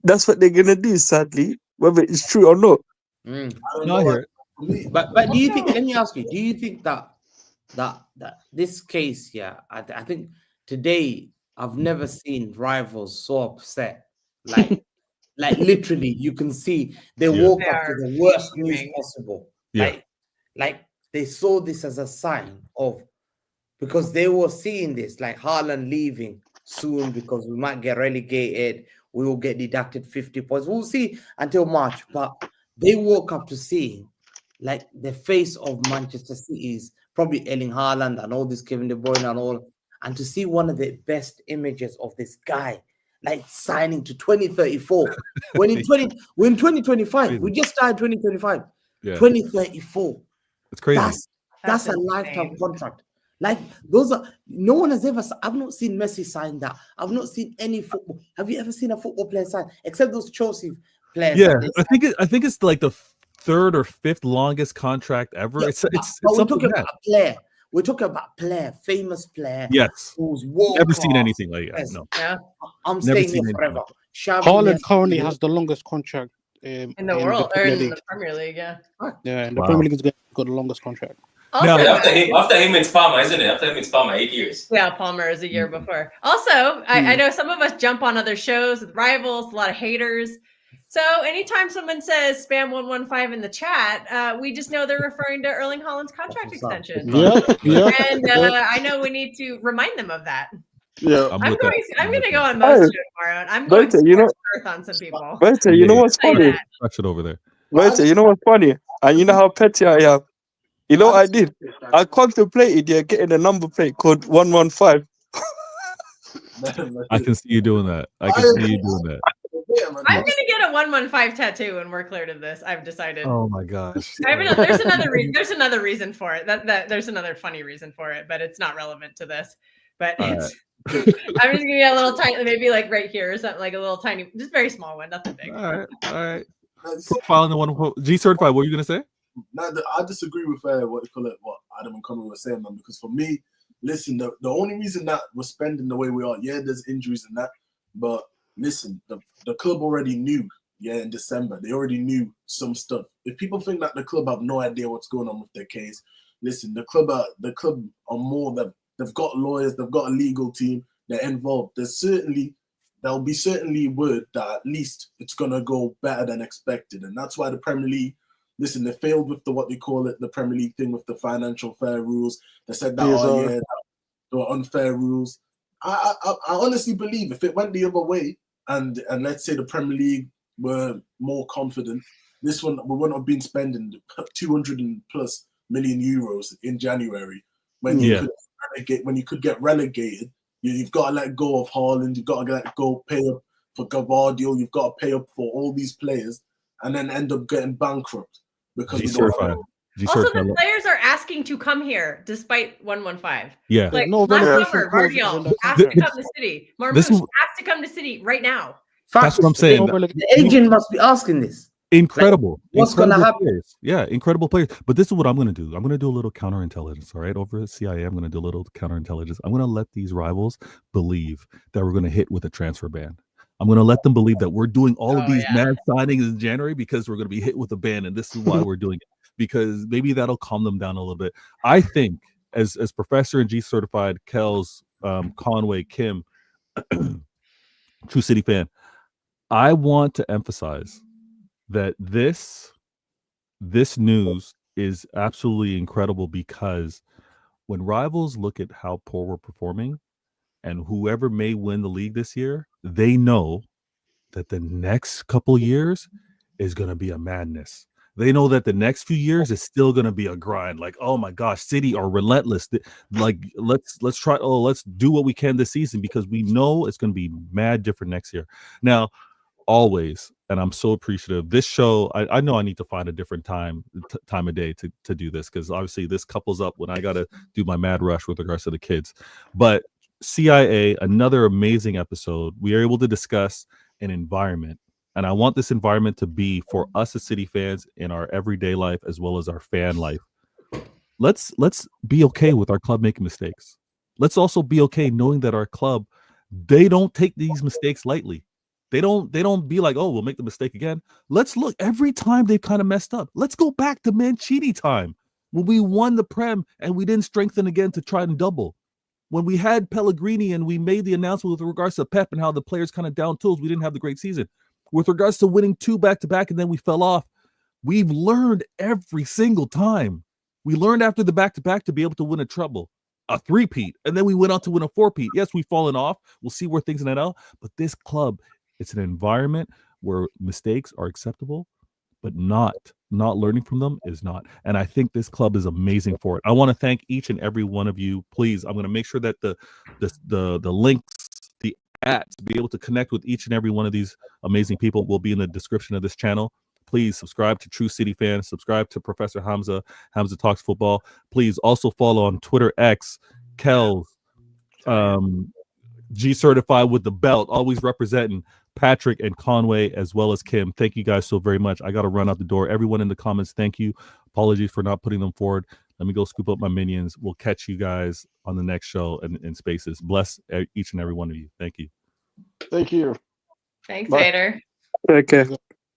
that's what they're gonna do. Sadly, whether it's true or not. No, I hear it. But do you think? Let me ask you. Do you think that this case? Yeah, I think today I've never seen rivals so upset. Like literally, you can see they woke up to the worst news possible. Like they saw this as a sign of, because they were seeing this like Haaland leaving soon because we might get relegated. We will get deducted 50 points. We'll see until March. But they woke up to seeing like the face of Manchester City is probably Erling Haaland and all this Kevin De Bruyne and all, and to see one of the best images of this guy like signing to 2034. When in 2025, we just started 2025. 2034. It's crazy. That's a lifetime contract. Like those are, no one has ever. I've not seen Messi sign that. I've not seen any football. Have you ever seen a football player sign except those Chelsea players? Yeah, I think it's like the 3rd or 5th longest contract ever. Yeah, it's we're talking about a player. We're talking about player, famous player. Yes. Who's never seen anything like that. No. Yeah. I'm staying here forever. Haaland currently has the longest contract in the world, or in the Premier League. Yeah. Yeah, in the Premier League has got the longest contract. Also, after him it's Palmer, isn't it? After him it's Palmer, 8 years. Yeah, Palmer is a year before. Also, I know some of us jump on other shows with rivals, a lot of haters. So anytime someone says spam 115 in the chat, we just know they're referring to Erling Haaland's contract extension. And I know we need to remind them of that. Yeah, I'm going to go on most tomorrow, and I'm going to earth on some people. Veta, you know what's funny? Touch it over there. Veta, you know what's funny? And you know how petty I am. You know what I did? I contemplated getting a number plate called 115. I can see you doing that. I can see you doing that. Yeah, man. I'm gonna get a 115 tattoo when we're cleared of this. I've decided. Oh my gosh. There's another reason. There's another reason for it. That there's another funny reason for it, but it's not relevant to this. But it's. I'm just gonna get a little tiny, maybe like right here or something, like a little tiny, just very small one, nothing big. All right. Profiling the one G certified. What were you gonna say? Now, I disagree with what Adam and Conway were saying, man. Because for me, listen, the only reason that we're spending the way we are, yeah, there's injuries and that, but listen, the club already knew, in December, they already knew some stuff. If people think that the club have no idea what's going on with their case, listen, the club are more than, they've got lawyers, they've got a legal team, they're involved. There'll be certainly word that at least it's gonna go better than expected, and that's why the Premier League. Listen, they failed with what they call it, the Premier League thing with the financial fair rules. They said that, there were unfair rules. I honestly believe if it went the other way and let's say the Premier League were more confident, this one, we wouldn't have been spending 200 plus million euros in January when you could get relegated. You've got to let go of Haaland, you've got to let go, pay up for Gavardio, you've got to pay up for all these players and then end up getting bankrupt. Because also, the players are asking to come here despite 115. Yeah. Like last summer, Vardiel asked to come to City. Marmoush asked to come to City right now. That's what I'm saying. The agent must be asking this. Incredible. Like, what's going to happen? Players. Yeah, incredible players. But this is what I'm going to do. I'm going to do a little counterintelligence, all right? Over at CIA, I'm going to do a little counterintelligence. I'm going to let these rivals believe that we're going to hit with a transfer ban. I'm going to let them believe that we're doing all of these mad signings in January because we're going to be hit with a ban, and this is why we're doing it, because maybe that'll calm them down a little bit. I think as Professor and G certified, Kells, Conway, Kim, True City fan, I want to emphasize that this news is absolutely incredible, because when rivals look at how poor we're performing and whoever may win the league this year, they know that the next couple years is going to be a madness. They know that the next few years is still going to be a grind. Like, oh my gosh, City are relentless. Like, let's try. Oh, let's do what we can this season, because we know it's going to be mad different next year. Now, always, and I'm so appreciative. This show, I know I need to find a different time of day to do this, because obviously this couples up when I got to do my mad rush with regards to the kids. But CIA, another amazing episode. We are able to discuss an environment, and I want this environment to be for us as City fans in our everyday life as well as our fan life. Let's be okay with our club making mistakes. Let's also be okay knowing that our club, they don't take these mistakes lightly. They don't be like, oh, we'll make the mistake again. Let's look every time they've kind of messed up. Let's go back to Mancini time when we won the Prem and we didn't strengthen again to try and double. When we had Pellegrini and we made the announcement with regards to Pep and how the players kind of down tools, we didn't have the great season. With regards to winning 2 back-to-back and then we fell off, we've learned every single time. We learned after the back-to-back to be able to win a treble, a 3-peat, and then we went on to win a 4-peat. Yes, we've fallen off. We'll see where things net out. But this club, it's an environment where mistakes are acceptable, but not learning from them is not. And I think this club is amazing for it. I want to thank each and every one of you. Please, I'm going to make sure that the links, the ads, to be able to connect with each and every one of these amazing people will be in the description of this channel. Please subscribe to True City Fans. Subscribe to Professor Hamza Talks Football. Please also follow on Twitter X, Kells, G Certified with the belt, always representing Patrick and Conway, as well as Kim. Thank you guys so very much. I got to run out the door. Everyone in the comments, thank you. Apologies for not putting them forward. Let me go scoop up my minions. We'll catch you guys on the next show in Spaces. Bless each and every one of you. Thank you. Thank you. Thanks, Vader. Okay.